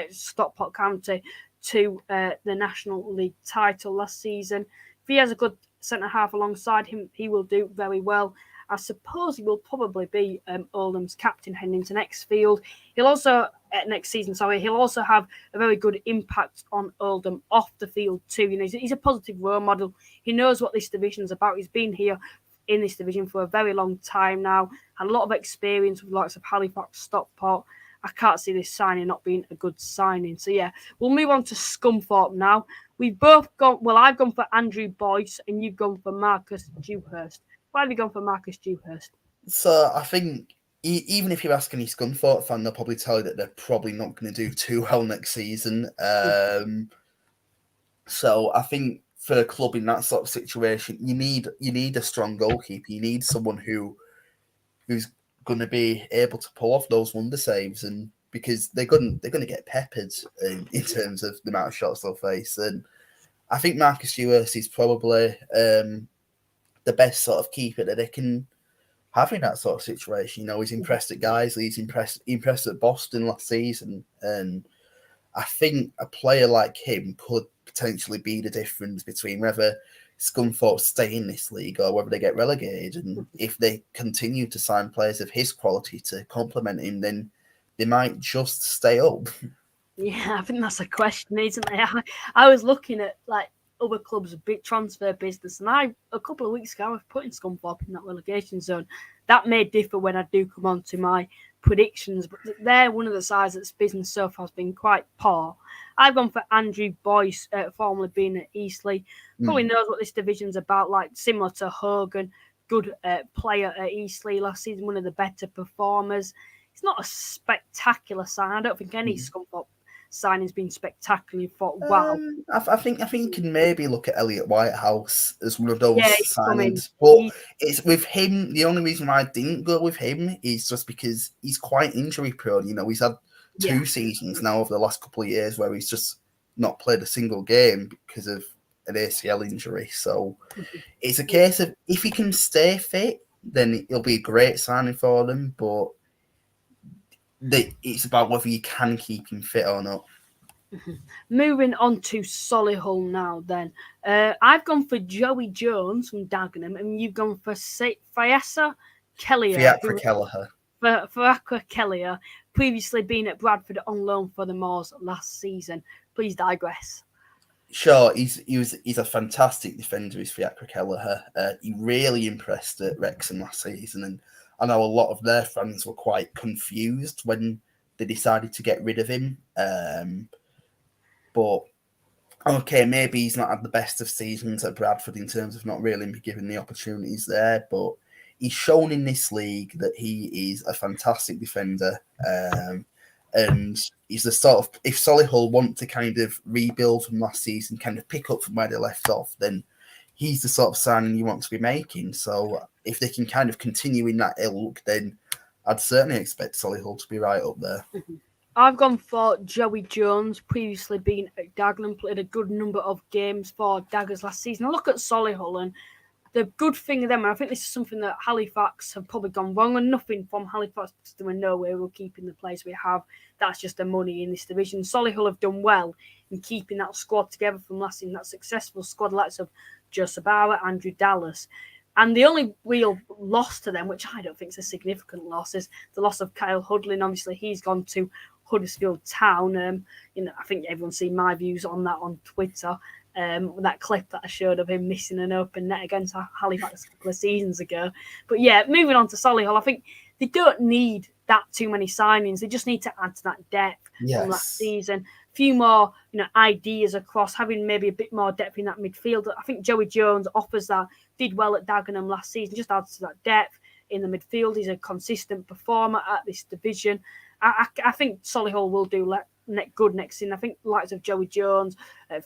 Stockport County to the National League title last season. If he has a good centre half alongside him, he will do very well. I suppose he will probably be Oldham's captain heading into next season. He'll also have a very good impact on Oldham off the field too. He's a positive role model. He knows what this division is about. He's been here in this division for a very long time now. Had a lot of experience with the likes of Halifax, Stockport. I can't see this signing not being a good signing. So we'll move on to Scunthorpe now. We've both gone. Well, I've gone for Andrew Boyce, and you've gone for Marcus Dewhurst. Why have you gone for Marcus Dewhurst? So I think even if you ask any Scunthorpe fan, they'll probably tell you that they're probably not going to do too well next season. So I think for a club in that sort of situation, you need a strong goalkeeper. You need someone who's going to be able to pull off those wonder saves, and because they're going to get peppered in terms of the amount of shots they'll face. And I think Marcus Dewhurst is probably the best sort of keeper that they can have in that sort of situation. You know, he's impressed at Guiseley, he's impressed at Boston last season, and I think a player like him could potentially be the difference between whether Scunthorpe stay in this league or whether they get relegated. And if they continue to sign players of his quality to complement him, then they might just stay up. Yeah, I think that's a question, isn't it? I was looking at like other clubs' big transfer business, and a couple of weeks ago I was putting Scunthorpe in that relegation zone. That may differ when I do come on to my predictions, but they're one of the sides that's business so far has been quite poor. I've gone for Andrew Boyce, formerly being at Eastleigh. Probably knows what this division's about, like similar to Hogan, good player at Eastleigh last season, one of the better performers. It's not a spectacular sign. I don't think any Scunthorpe signing's been spectacular. Thought, wow. I think you can maybe look at Elliot Whitehouse as one of those signings, but it's with him. The only reason why I didn't go with him is just because he's quite injury prone. You know, he's had two seasons now over the last couple of years where he's just not played a single game because of an ACL injury. So it's a case of if he can stay fit, then it'll be a great signing for them. But it's about whether you can keep him fit or not. Moving on to Solihull now then. I've gone for Joey Jones from Dagenham, and you've gone for Fiacre Kelleher. Fiacre Kelleher, previously been at Bradford on loan for the Moors last season. Please digress. Sure, he's a fantastic defender, is Fiacre Kelleher. He really impressed at Wrexham last season, and I know a lot of their fans were quite confused when they decided to get rid of him. But okay, maybe he's not had the best of seasons at Bradford in terms of not really being given the opportunities there, but he's shown in this league that he is a fantastic defender. And he's the sort of, if Solihull want to kind of rebuild from last season, kind of pick up from where they left off, then he's the sort of signing you want to be making. So if they can kind of continue in that ilk, then I'd certainly expect Solihull to be right up there. I've gone for Joey Jones, previously been at Dagenham, played a good number of games for Daggers last season. I look at Solihull, and the good thing of them, and I think this is something that Halifax have probably gone wrong, and nothing from Halifax to do in no way we're keeping the players we have. That's just the money in this division. Solihull have done well in keeping that squad together from last season, that successful squad, likes of Joe Sabara, Andrew Dallas. And the only real loss to them, which I don't think is a significant loss, is the loss of Kyle Hudlin. Obviously, he's gone to Huddersfield Town. I think everyone's seen my views on that on Twitter. That clip that I showed of him missing an open net against Halifax a couple of seasons ago. But yeah, moving on to Solihull, I think they don't need that too many signings. They just need to add to that depth from last season. A few more, ideas across, having maybe a bit more depth in that midfield. I think Joey Jones offers that. Did well at Dagenham last season, just adds to that depth in the midfield. He's a consistent performer at this division. I think Solihull will do good next season. I think likes of Joey Jones,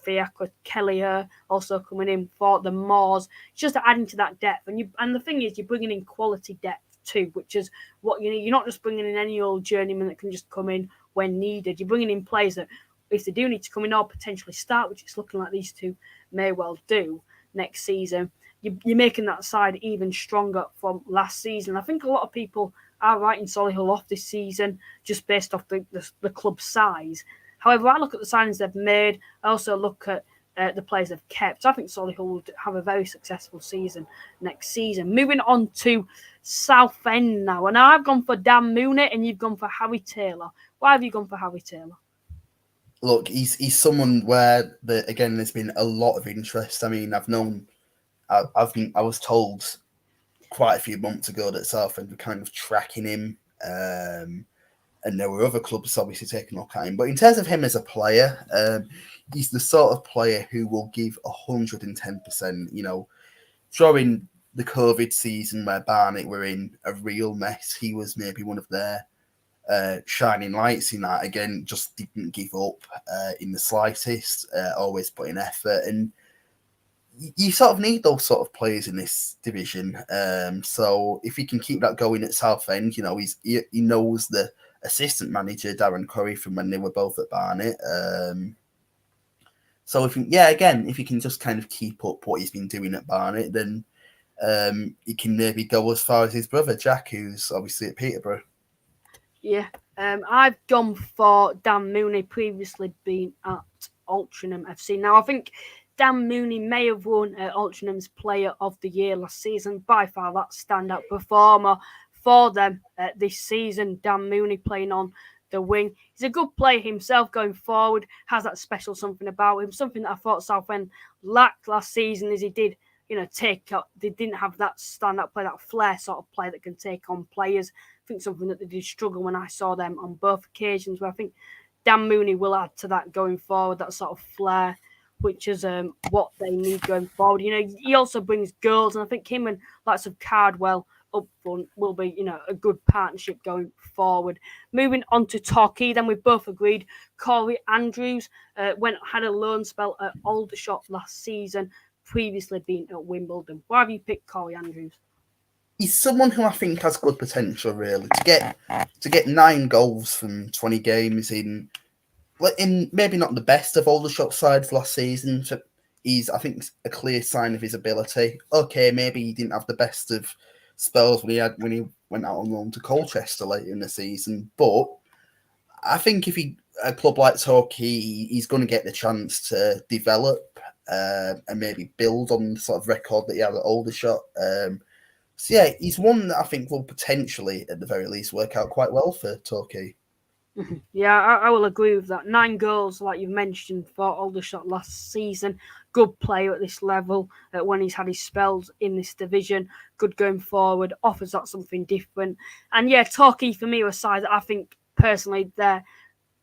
Fiacre Kelleher also coming in for the Moors. It's just adding to that depth. And the thing is, you're bringing in quality depth too, which is what you need. You're not just bringing in any old journeyman that can just come in when needed. You're bringing in players that, if they do need to come in or potentially start, which it's looking like these two may well do next season, you're making that side even stronger from last season. I think a lot of people are writing Solihull off this season just based off the club's size. However, I look at the signings they've made. I also look at the players they've kept. I think Solihull will have a very successful season next season. Moving on to Southend now. And I've gone for Dan Mooney and you've gone for Harry Taylor. Why have you gone for Harry Taylor? Look, he's someone where, again, there's been a lot of interest. I mean, I was told quite a few months ago that Southend were kind of tracking him, and there were other clubs obviously taking a look at him. But in terms of him as a player, he's the sort of player who will give 110%. You know, during the COVID season where Barnet were in a real mess, he was maybe one of their shining lights in that. Again, just didn't give up in the slightest, always put in effort. And you sort of need those sort of players in this division. So if he can keep that going at Southend, you know, he knows the assistant manager, Darren Curry, from when they were both at Barnet. So if he can just kind of keep up what he's been doing at Barnet, then he can maybe go as far as his brother Jack, who's obviously at Peterborough. Yeah, I've gone for Dan Mooney, previously been at Altrincham FC. Now, I think Dan Mooney may have won Altringham's Player of the Year last season. By far, that standout performer for them this season. Dan Mooney playing on the wing. He's a good player himself going forward, has that special something about him, something that I thought Southend lacked last season is he did, they didn't have that stand-up play, that flair sort of play that can take on players. I think something that they did struggle when I saw them on both occasions, where I think Dan Mooney will add to that going forward, that sort of flair, which is what they need going forward. He also brings goals, and I think him and lots of Cardwell up front will be, a good partnership going forward. Moving on to Torquay, then we both agreed Corey Andrews had a loan spell at Aldershot last season, previously been at Wimbledon. Why have you picked Corey Andrews? He's someone who I think has good potential, really, to get 9 goals from 20 games in maybe not the best of Aldershot sides last season. I think, a clear sign of his ability. Okay, maybe he didn't have the best of spells when he went out on loan to Colchester later in the season, but I think if a club like Torquay, he's going to get the chance to develop and maybe build on the sort of record that he had at Aldershot. So yeah, he's one that I think will potentially, at the very least, work out quite well for Torquay. Yeah, I will agree with that. 9 goals, like you've mentioned, for Aldershot last season. Good player at this level when he's had his spells in this division. Good going forward, offers that something different. And yeah, Torquay for me are a side that I think personally their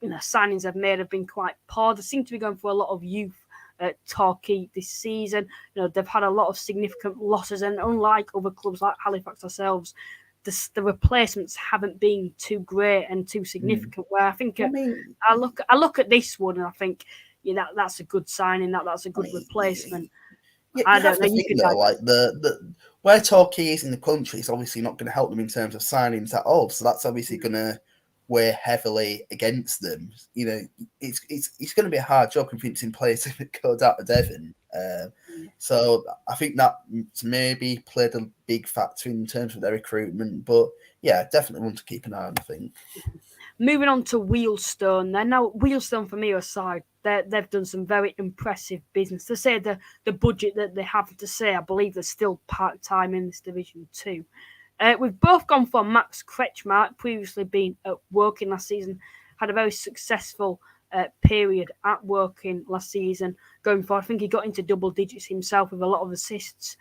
signings they've made have been quite poor. They seem to be going for a lot of youth at Torquay this season. They've had a lot of significant losses, and unlike other clubs like Halifax ourselves, the replacements haven't been too great and too significant. Where I think I look at this one and I think that's a good signing. That's a good replacement. Yeah, I don't know. You could like the where Torquay is in the country is obviously not going to help them in terms of signings at all. So that's obviously going to weigh heavily against them. It's going to be a hard job convincing players to go down to Devon. So I think that maybe played a big factor in terms of their recruitment. But yeah, definitely want to keep an eye on, I think. Moving on to Wealdstone. Now, Wealdstone for me aside, they've done some very impressive business. To say the budget that they have to say, I believe they're still part-time in this division too. We've both gone for Max Kretschmark, previously been at Woking last season, had a very successful period at Woking last season. Going forward, I think he got into double digits himself with a lot of assists,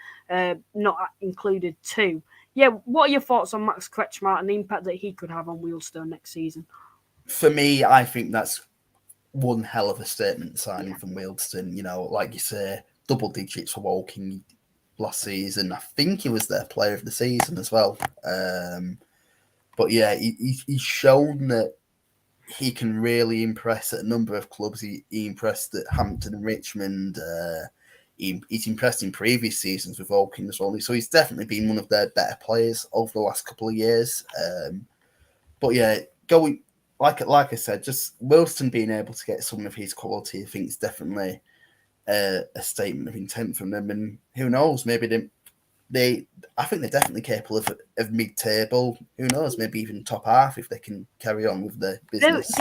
not included too. Yeah, what are your thoughts on Max Kretschmark and the impact that he could have on Wealdstone next season? For me, I think that's one hell of a statement signing from Wealdstone. Like you say, double digits for Woking last season. I think he was their player of the season as well. But yeah, he's shown that he can really impress at a number of clubs. He impressed at Hampton and Richmond. He's impressed in previous seasons with Woking as well. So he's definitely been one of their better players over the last couple of years. But yeah, going like I said, just Wealdstone being able to get someone of his quality, I think is definitely a statement of intent from them. And who knows, maybe I think they're definitely capable of mid-table. Who knows, maybe even top half if they can carry on with their business.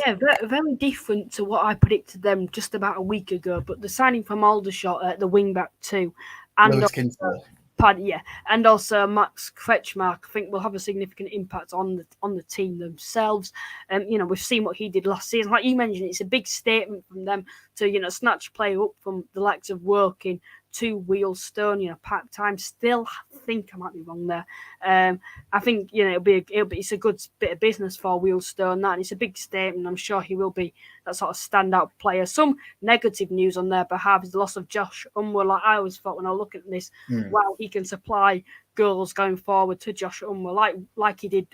Very different to what I predicted them just about a week ago. But the signing from Aldershot at the wing-back too. And and also Max Kretschmark, I think will have a significant impact on the team themselves. We've seen what he did last season. Like you mentioned, it's a big statement from them to snatch a player up from the likes of Woking to Wealdstone, part time, still think I might be wrong there. I think it's a good bit of business for Wealdstone, that, and it's a big statement. I'm sure he will be that sort of standout player. Some negative news on their behalf is the loss of Josh Unwell. Like I always thought when I look at this, wow, he can supply goals going forward to Josh Unwell, like he did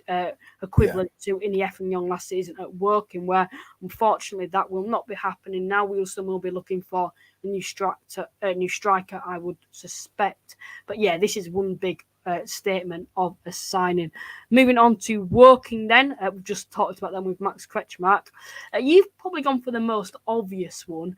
equivalent to in the Effingham Young last season at Woking, where unfortunately that will not be happening. Now Wealdstone will be looking for a new striker, I would suspect. But yeah, this is one big statement of a signing. Moving on to Woking then, we've just talked about them with Max Kretschmark. You've probably gone for the most obvious one,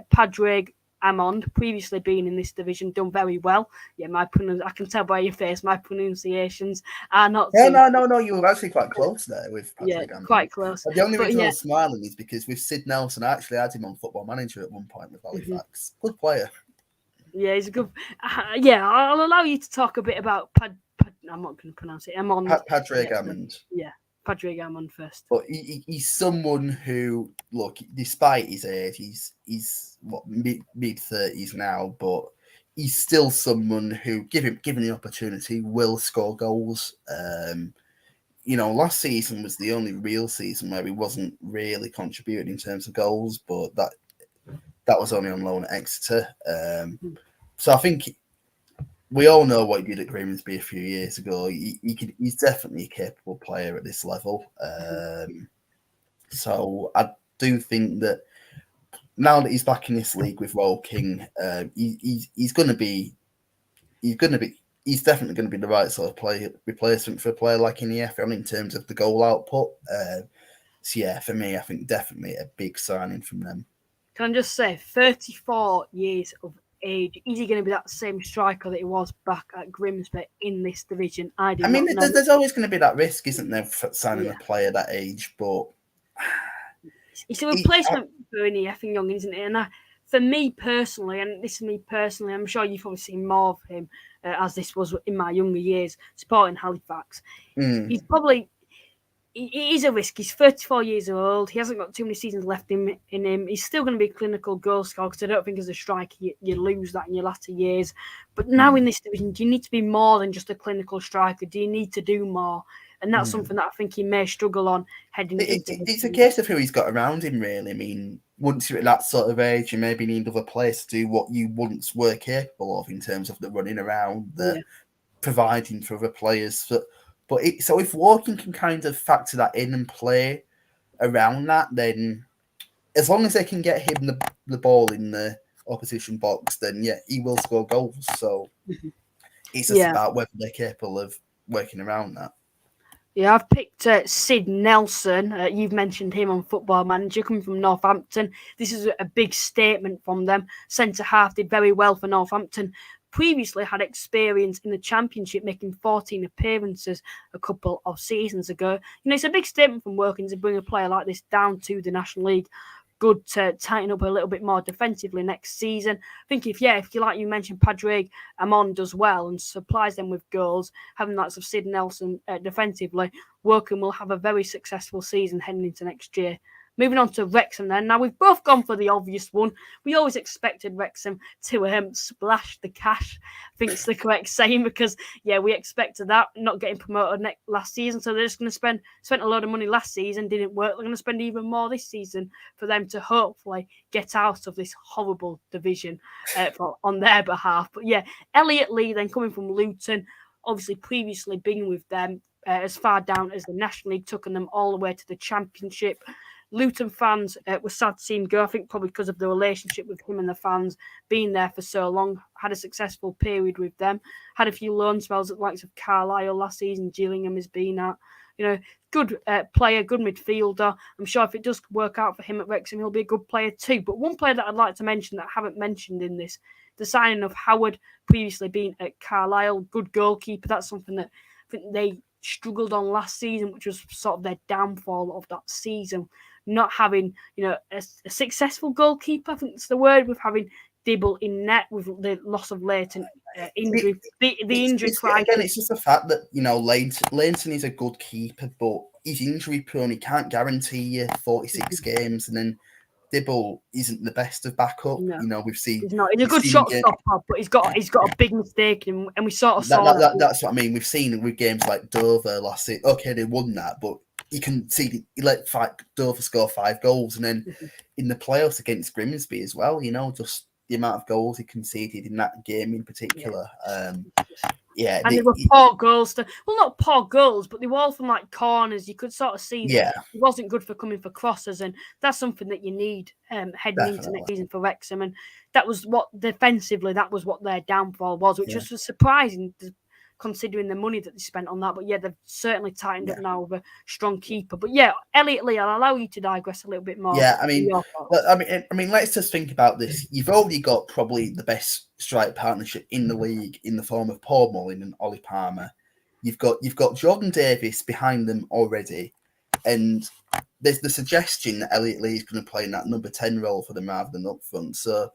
Padraig Amond, previously been in this division, done very well. Yeah, I can tell by your face, my pronunciations are not. No, you were actually quite close there with Patrick Amond. Quite close. But the only reason I was smiling is because with Sid Nelson, I actually had him on Football Manager at one point with Halifax. Good player. Yeah, he's a good. I'll allow you to talk a bit about I'm not going to pronounce it. Amond. Padraig Amond. Yeah. Padraig Amond first. But he's someone who, look, despite his age, he's mid-30s now, but he's still someone who, given the opportunity, will score goals. Last season was the only real season where he wasn't really contributing in terms of goals, but that was only on loan at Exeter. So I think we all know what he did at Grimsby a few years ago. He's definitely a capable player at this level. So I do think that now that he's back in this league with Woking, he's definitely going to be the right sort of replacement for a player like Iniesta in terms of the goal output. So yeah, for me, I think definitely a big signing from them. Can I just say, 34 years of age, is he going to be that same striker that he was back at Grimsby in this division? There's always going to be that risk, isn't there, for signing a player that age, but it's a replacement for Effingham Young, isn't it? And for me personally, I'm sure you've probably seen more of him as this was in my younger years, supporting Halifax. He's probably... He is a risk. He's 34 years old. He hasn't got too many seasons left in him. He's still going to be a clinical goal scorer, because I don't think as a striker you lose that in your latter years. But now in this division, do you need to be more than just a clinical striker? Do you need to do more? And that's something that I think he may struggle on heading into. It's a case of who he's got around him, really. I mean, once you're at that sort of age, you maybe need other players to do what you once were capable of in terms of the running around, the providing for other players. So if Woking can kind of factor that in and play around that, then as long as they can get him the ball in the opposition box, then he will score goals. So it's just about whether they're capable of working around that. Yeah, I've picked Sid Nelson. You've mentioned him on Football Manager, coming from Northampton. This is a big statement from them. Centre half did very well for Northampton. Previously had experience in the Championship, making 14 appearances a couple of seasons ago. It's a big statement from Woking to bring a player like this down to the National League. Good to tighten up a little bit more defensively next season. I think if you like you mentioned, Padraig Amond does well and supplies them with goals, having that of Sid Nelson defensively, Woking will have a very successful season heading into next year. Moving on to Wrexham then. Now, we've both gone for the obvious one. We always expected Wrexham to splash the cash. I think it's the correct saying, because, we expected that, not getting promoted last season. So they're just going to spent a load of money last season, didn't work. They're going to spend even more this season for them to hopefully get out of this horrible division on their behalf. But Elliot Lee then coming from Luton, obviously previously been with them as far down as the National League, taking them all the way to the Championship. Luton fans were sad to see him go, I think probably because of the relationship with him and the fans being there for so long. Had a successful period with them. Had a few loan spells at the likes of Carlisle last season, Gillingham has been at. Good player, good midfielder. I'm sure if it does work out for him at Wrexham, he'll be a good player too. But one player that I'd like to mention that I haven't mentioned in this, the signing of Howard, previously been at Carlisle, good goalkeeper. That's something that I think they struggled on last season, which was sort of their downfall of that season. Not having, a successful goalkeeper, I think that's the word, with having Dibble in net, with the loss of Leighton injury. The injury crisis. Again, it's just the fact that, Leighton is a good keeper, but he's injury prone. He can't guarantee you 46 games. And then Dibble isn't the best of backup. No. You know, we've seen He's not. He's a good shot stopper, but he's got a big mistake in him, and we sort of saw that. That's what I mean. We've seen with games like Dover last season. Okay, they won that, but you can see he let Dover score 5 goals, and then in the playoffs against Grimsby as well. You know, just the amount of goals he conceded in that game in particular. And they were poor goals. Well, not poor goals, but they were all from like corners. You could sort of see that he wasn't good for coming for crosses, and that's something that you need heading into next season for Wrexham. And that was what defensively, that was what their downfall was, which was surprising considering the money that they spent on that. But yeah, they've certainly tightened up now with a strong keeper. But yeah, Elliot Lee, I'll allow you to digress a little bit more. Yeah, I mean, let's just think about this. You've already got probably the best strike partnership in the league in the form of Paul Mullin and Ollie Palmer. You've got Jordan Davis behind them already, and there's the suggestion that Elliot Lee is going to play in that number 10 role for them rather than up front. So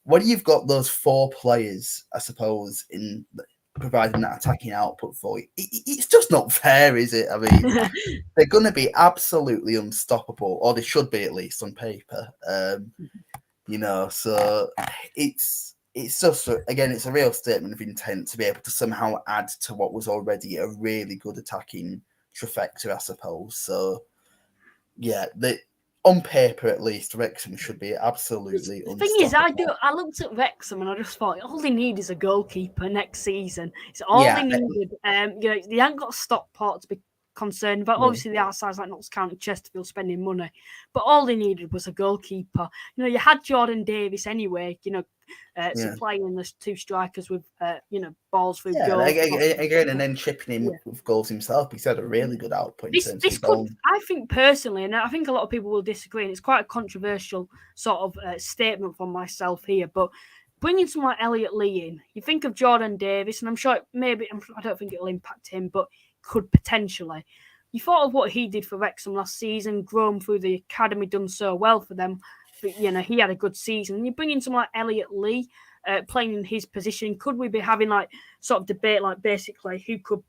when you've got those 4 players, I suppose, in providing that attacking output for you, it's just not fair, is it? I mean, they're going to be absolutely unstoppable, or they should be at least on paper. You know, so it's just again, it's a real statement of intent to be able to somehow add to what was already a really good attacking trifecta, I suppose. So yeah, on paper, at least, Wrexham should be absolutely unstoppable. The thing is, I looked at Wrexham and I just thought all they need is a goalkeeper next season. It's all they needed. You know, they haven't got Stockport to be concerned about. Obviously, the outside's like Notts County, Chesterfield spending money, but all they needed was a goalkeeper. You know, you had Jordan Davis anyway. You know, supplying the 2 strikers with balls through goals again, and then chipping in with goals himself. He's had a really good output. This could, I think personally, and I think a lot of people will disagree, and it's quite a controversial sort of statement from myself here, but bringing someone like Elliot Lee in, you think of Jordan Davis, and I'm sure I don't think it'll impact him, but could potentially. You thought of what he did for Wrexham last season, grown through the academy, done so well for them. But, you know, he had a good season. You bring in someone like Elliot Lee playing in his position. Could we be having like sort of debate, like basically who could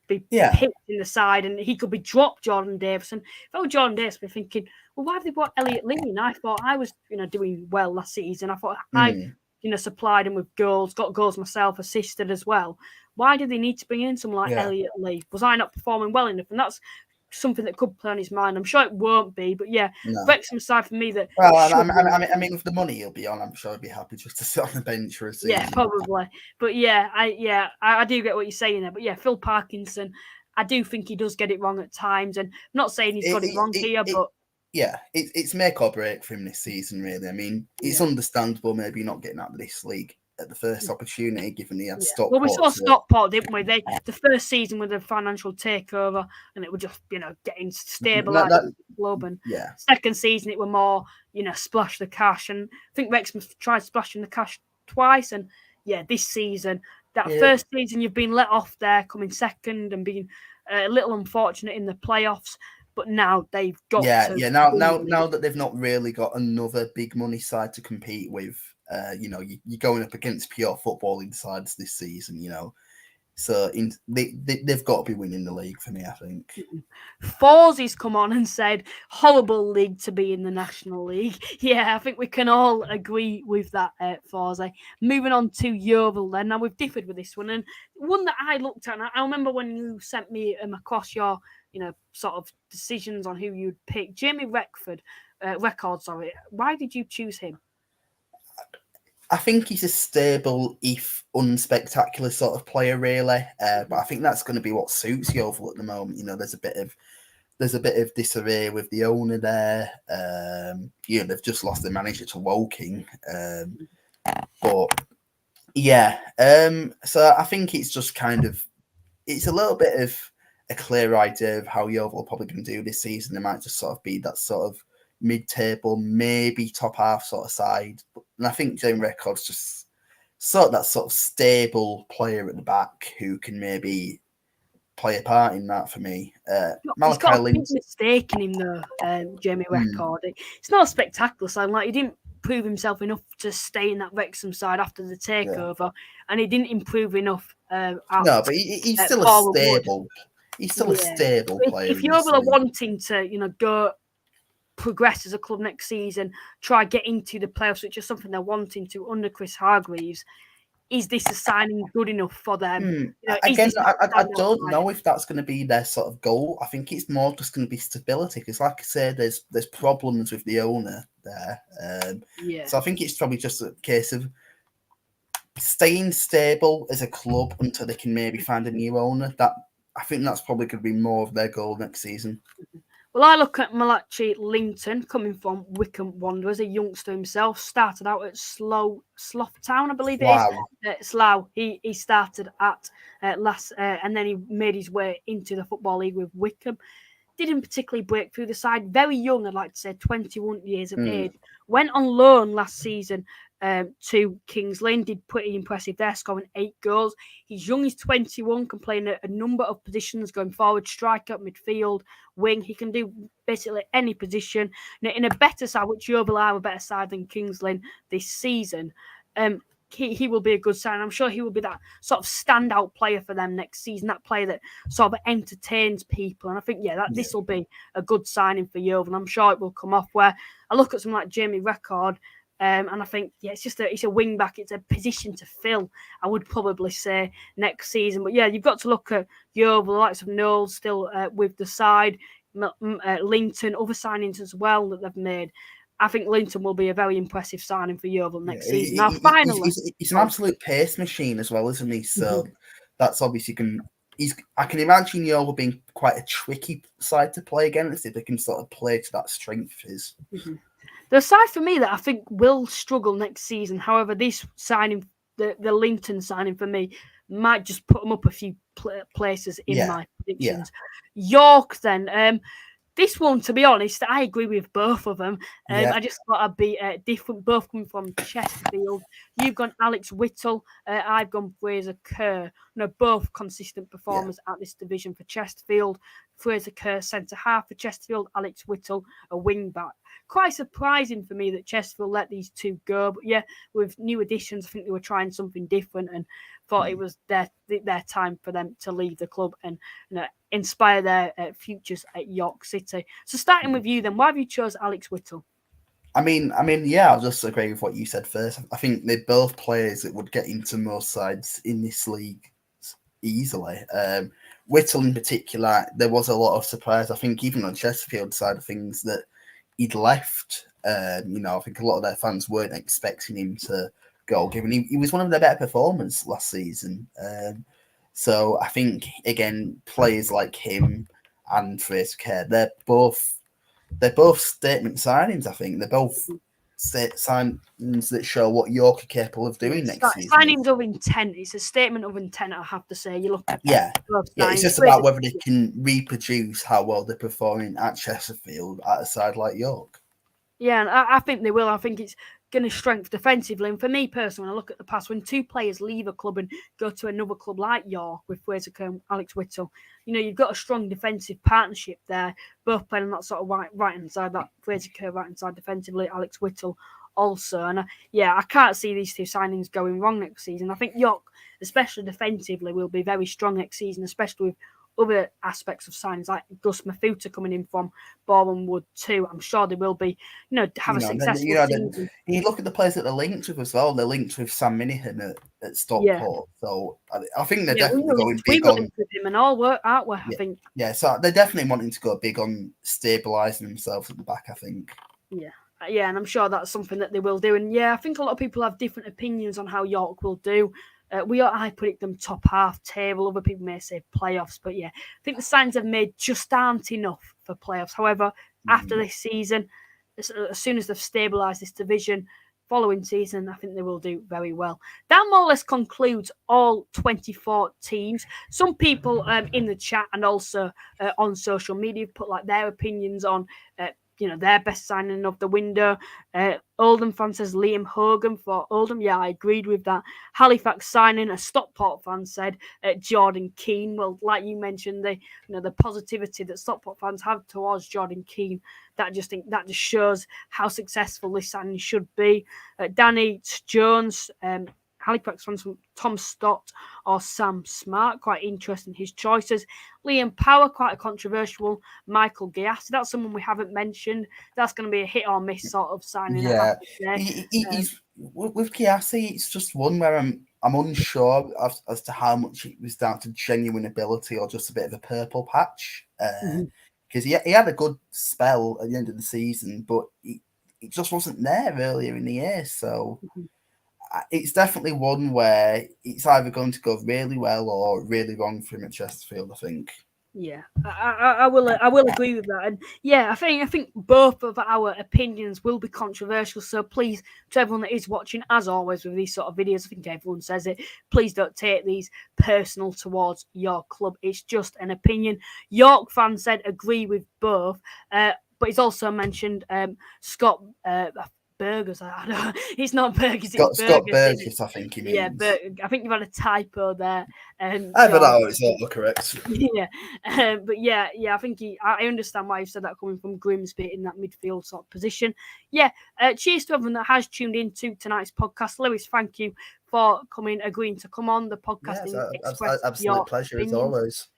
be picked in the side, and he could be dropped, Jordan Davis? And if I were Jordan Davis, I'd be thinking, well, why have they brought Elliot Lee in? I thought I was, doing well last season. I thought I supplied him with goals, got goals myself, assisted as well. Why do they need to bring in someone like Elliot Lee? Was I not performing well enough? And that's something that could play on his mind. I'm sure it won't be, but Wrexham side for me that. Well, I mean, with the money he'll be on, I'm sure he'd be happy just to sit on the bench for a season. Yeah, probably. But I do get what you're saying there. But yeah, Phil Parkinson, I do think he does get it wrong at times, and I'm not saying he's got it wrong here, but. Yeah, it's make or break for him this season, really. I mean, it's understandable maybe not getting out of this league at the first opportunity, given he had Stockport. Well, we saw Stockport, didn't we? The first season with the financial takeover, and it was just, getting stabilised in the club. And second season, it were more, splash the cash. And I think Wrexham tried splashing the cash twice. And this season, first season, you've been let off there, coming second and being a little unfortunate in the playoffs. But now they've got now that they've not really got another big money side to compete with, you're going up against pure footballing sides this season, So they've got to be winning the league for me, I think. Forsy's come on and said, horrible league to be in the National League. Yeah, I think we can all agree with that, Forsy. Moving on to Yeovil then. Now, we've differed with this one. And one that I looked at, and I remember when you sent me across your, sort of decisions on who you'd pick. Jamie Record, why did you choose him? I think he's a stable, if unspectacular sort of player, really. But I think that's going to be what suits Yeovil at the moment. There's a bit of disarray with the owner there. They've just lost their manager to Woking. So I think it's just it's a little bit of a clear idea of how Yeovil are probably going to do this season. They might just sort of be that sort of mid-table, maybe top half sort of side. And I think Jamie Record's just sort of that sort of stable player at the back who can maybe play a part in that for me. He's got a big mistake in him though, Jamie Record. It's not a spectacular side. Like, he didn't prove himself enough to stay in that Wrexham side after the takeover, and he didn't improve enough. But he's still a stable. He's still a stable player. If you're wanting to, go progress as a club next season, try get into the playoffs, which is something they're wanting to under Chris Hargreaves. Is this a signing good enough for them? Again, I don't know if that's going to be their sort of goal. I think it's more just going to be stability because, like I said, there's problems with the owner there. So I think it's probably just a case of staying stable as a club until they can maybe find a new owner. I think that's probably going to be more of their goal next season. Well, I look at Malachi Linton coming from Wycombe Wanderers, a youngster himself, started out at Slough Town, I believe it is. Slough. He started at and then he made his way into the Football League with Wycombe. Didn't particularly break through the side. Very young, I'd like to say, 21 years of age. Went on loan last season to Kings Lynn, did pretty impressive there, scoring 8 goals. He's young, he's 21, can play in a number of positions going forward, striker, midfield, wing. He can do basically any position. In a better side, which Yeovil are a better side than Kings Lynn this season, he will be a good sign. I'm sure he will be that sort of standout player for them next season, that player that sort of entertains people. And I think, this will be a good signing for Yeovil. And I'm sure it will come off where I look at someone like Jamie Record, and I think, it's a wing back. It's a position to fill, I would probably say, next season. But you've got to look at Yeovil, the likes of Knowles still with the side, Linton, other signings as well that they've made. I think Linton will be a very impressive signing for Yeovil next season. Now, finally, he's an absolute pace machine as well, isn't he? So that's obviously I can imagine Yeovil being quite a tricky side to play against if they can sort of play to that strength of his. The side for me that I think will struggle next season, however, this signing, the Linton signing for me, might just put them up a few places in my predictions. York, then. This one, to be honest, I agree with both of them. I just thought I'd be different, both coming from Chesterfield. You've gone Alex Whittle. I've gone Fraser Kerr. Both consistent performers at this division for Chesterfield. Fraser Kerr, centre-half for Chesterfield. Alex Whittle, a wing-back. Quite surprising for me that Chesterfield let these two go. But with new additions, I think they were trying something different and thought it was their time for them to leave the club and inspire their futures at York City. So starting with you then, why have you chose Alex Whittle? I mean, I'll just agree with what you said first. I think they're both players that would get into most sides in this league easily. Whittle in particular, there was a lot of surprise. I think even on Chesterfield side of things that he'd left. I think a lot of their fans weren't expecting him to go, given he was one of their better performers last season. So I think, again, players like him and Fraser Kerr, they're both statement signings, I think. They're both signings that show what York are capable of doing next season. Signings of intent. It's a statement of intent, I have to say. You look at it's just about whether they can reproduce how well they're performing at Chesterfield at a side like York. Yeah, and I think they will. I think it's going to strengthen defensively. And for me personally, when I look at the past, when two players leave a club and go to another club like York with Fraser Kerr and Alex Whittle, you've got a strong defensive partnership there, both playing on that sort of right-hand side, that Fraser Kerr right-hand side defensively, Alex Whittle also. And I can't see these two signings going wrong next season. I think York, especially defensively, will be very strong next season, especially with other aspects of signings like Gus Mafuta coming in from Boreham Wood too. I'm sure they will be, have a successful season. You look at the players that they're linked with as well. They're linked with Sam Minihan at Stockport. So I think they're definitely going big on with him and all, aren't we? I think. Yeah, so they're definitely wanting to go big on stabilising themselves at the back, I think. Yeah, and I'm sure that's something that they will do. And I think a lot of people have different opinions on how York will do. I predict them top half table. Other people may say playoffs, but I think the signs they've made just aren't enough for playoffs. However, after this season, as soon as they've stabilised this division, following season, I think they will do very well. That more or less concludes all 24 teams. Some people in the chat and also on social media put their opinions on their best signing of the window. Oldham fan says Liam Hogan for Oldham. Yeah, I agreed with that. Halifax signing, a Stockport fan said Jordan Keane. Well, like you mentioned, the positivity that Stockport fans have towards Jordan Keane, that just shows how successful this signing should be. Danny Jones Halifax fans from Tom Stott or Sam Smart. Quite interesting, his choices. Liam Power, quite a controversial. Michael Giassi, that's someone we haven't mentioned. That's going to be a hit or miss sort of signing. Yeah, he's with Giassi. It's just one where I'm unsure as to how much it was down to genuine ability or just a bit of a purple patch. Because he had a good spell at the end of the season, but it just wasn't there earlier in the year. So it's definitely one where it's either going to go really well or really wrong for him at Chesterfield, I think. Yeah, I will agree with that, and yeah, I think both of our opinions will be controversial. So please, to everyone that is watching, as always with these sort of videos, I think everyone says it. Please don't take these personal towards your club. It's just an opinion. York fan said agree with both, but he's also mentioned Scott. Burgers. It's not burgers. It's Scott Burgers. Burgess, I think he means. Yeah, but I think you've had a typo there. I don't know. It's all correct. Yeah, but yeah, I think I understand why you said that coming from Grimsby in that midfield sort of position. Yeah, cheers to everyone that has tuned into tonight's podcast. Lewis, thank you for agreeing to come on the podcast. Yeah, absolute pleasure as always.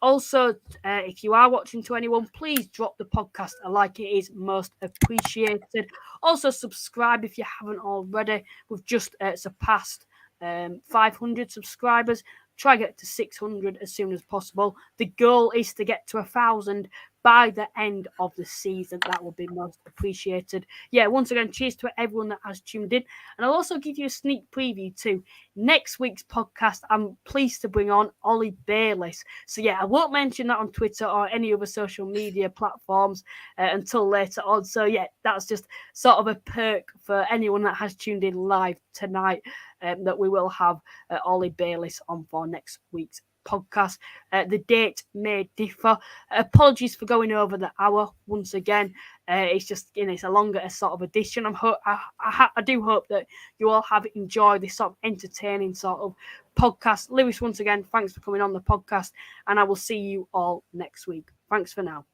Also, if you are watching to anyone, please drop the podcast a like. It is most appreciated. Also, subscribe if you haven't already. We've just surpassed 500 subscribers. Try to get to 600 as soon as possible. The goal is to get to 1,000 by the end of the season. That will be most appreciated. Yeah, once again, cheers to everyone that has tuned in. And I'll also give you a sneak preview to next week's podcast. I'm pleased to bring on Ollie Bayliss. So yeah, I won't mention that on Twitter or any other social media platforms until later on. So yeah, that's just sort of a perk for anyone that has tuned in live tonight, that we will have Ollie Bayliss on for next week's podcast. The date may differ. Apologies for going over the hour once again. It's just, it's a longer sort of edition. I do hope that you all have enjoyed this sort of entertaining sort of podcast. Lewis, once again, thanks for coming on the podcast, and I will see you all next week. Thanks for now.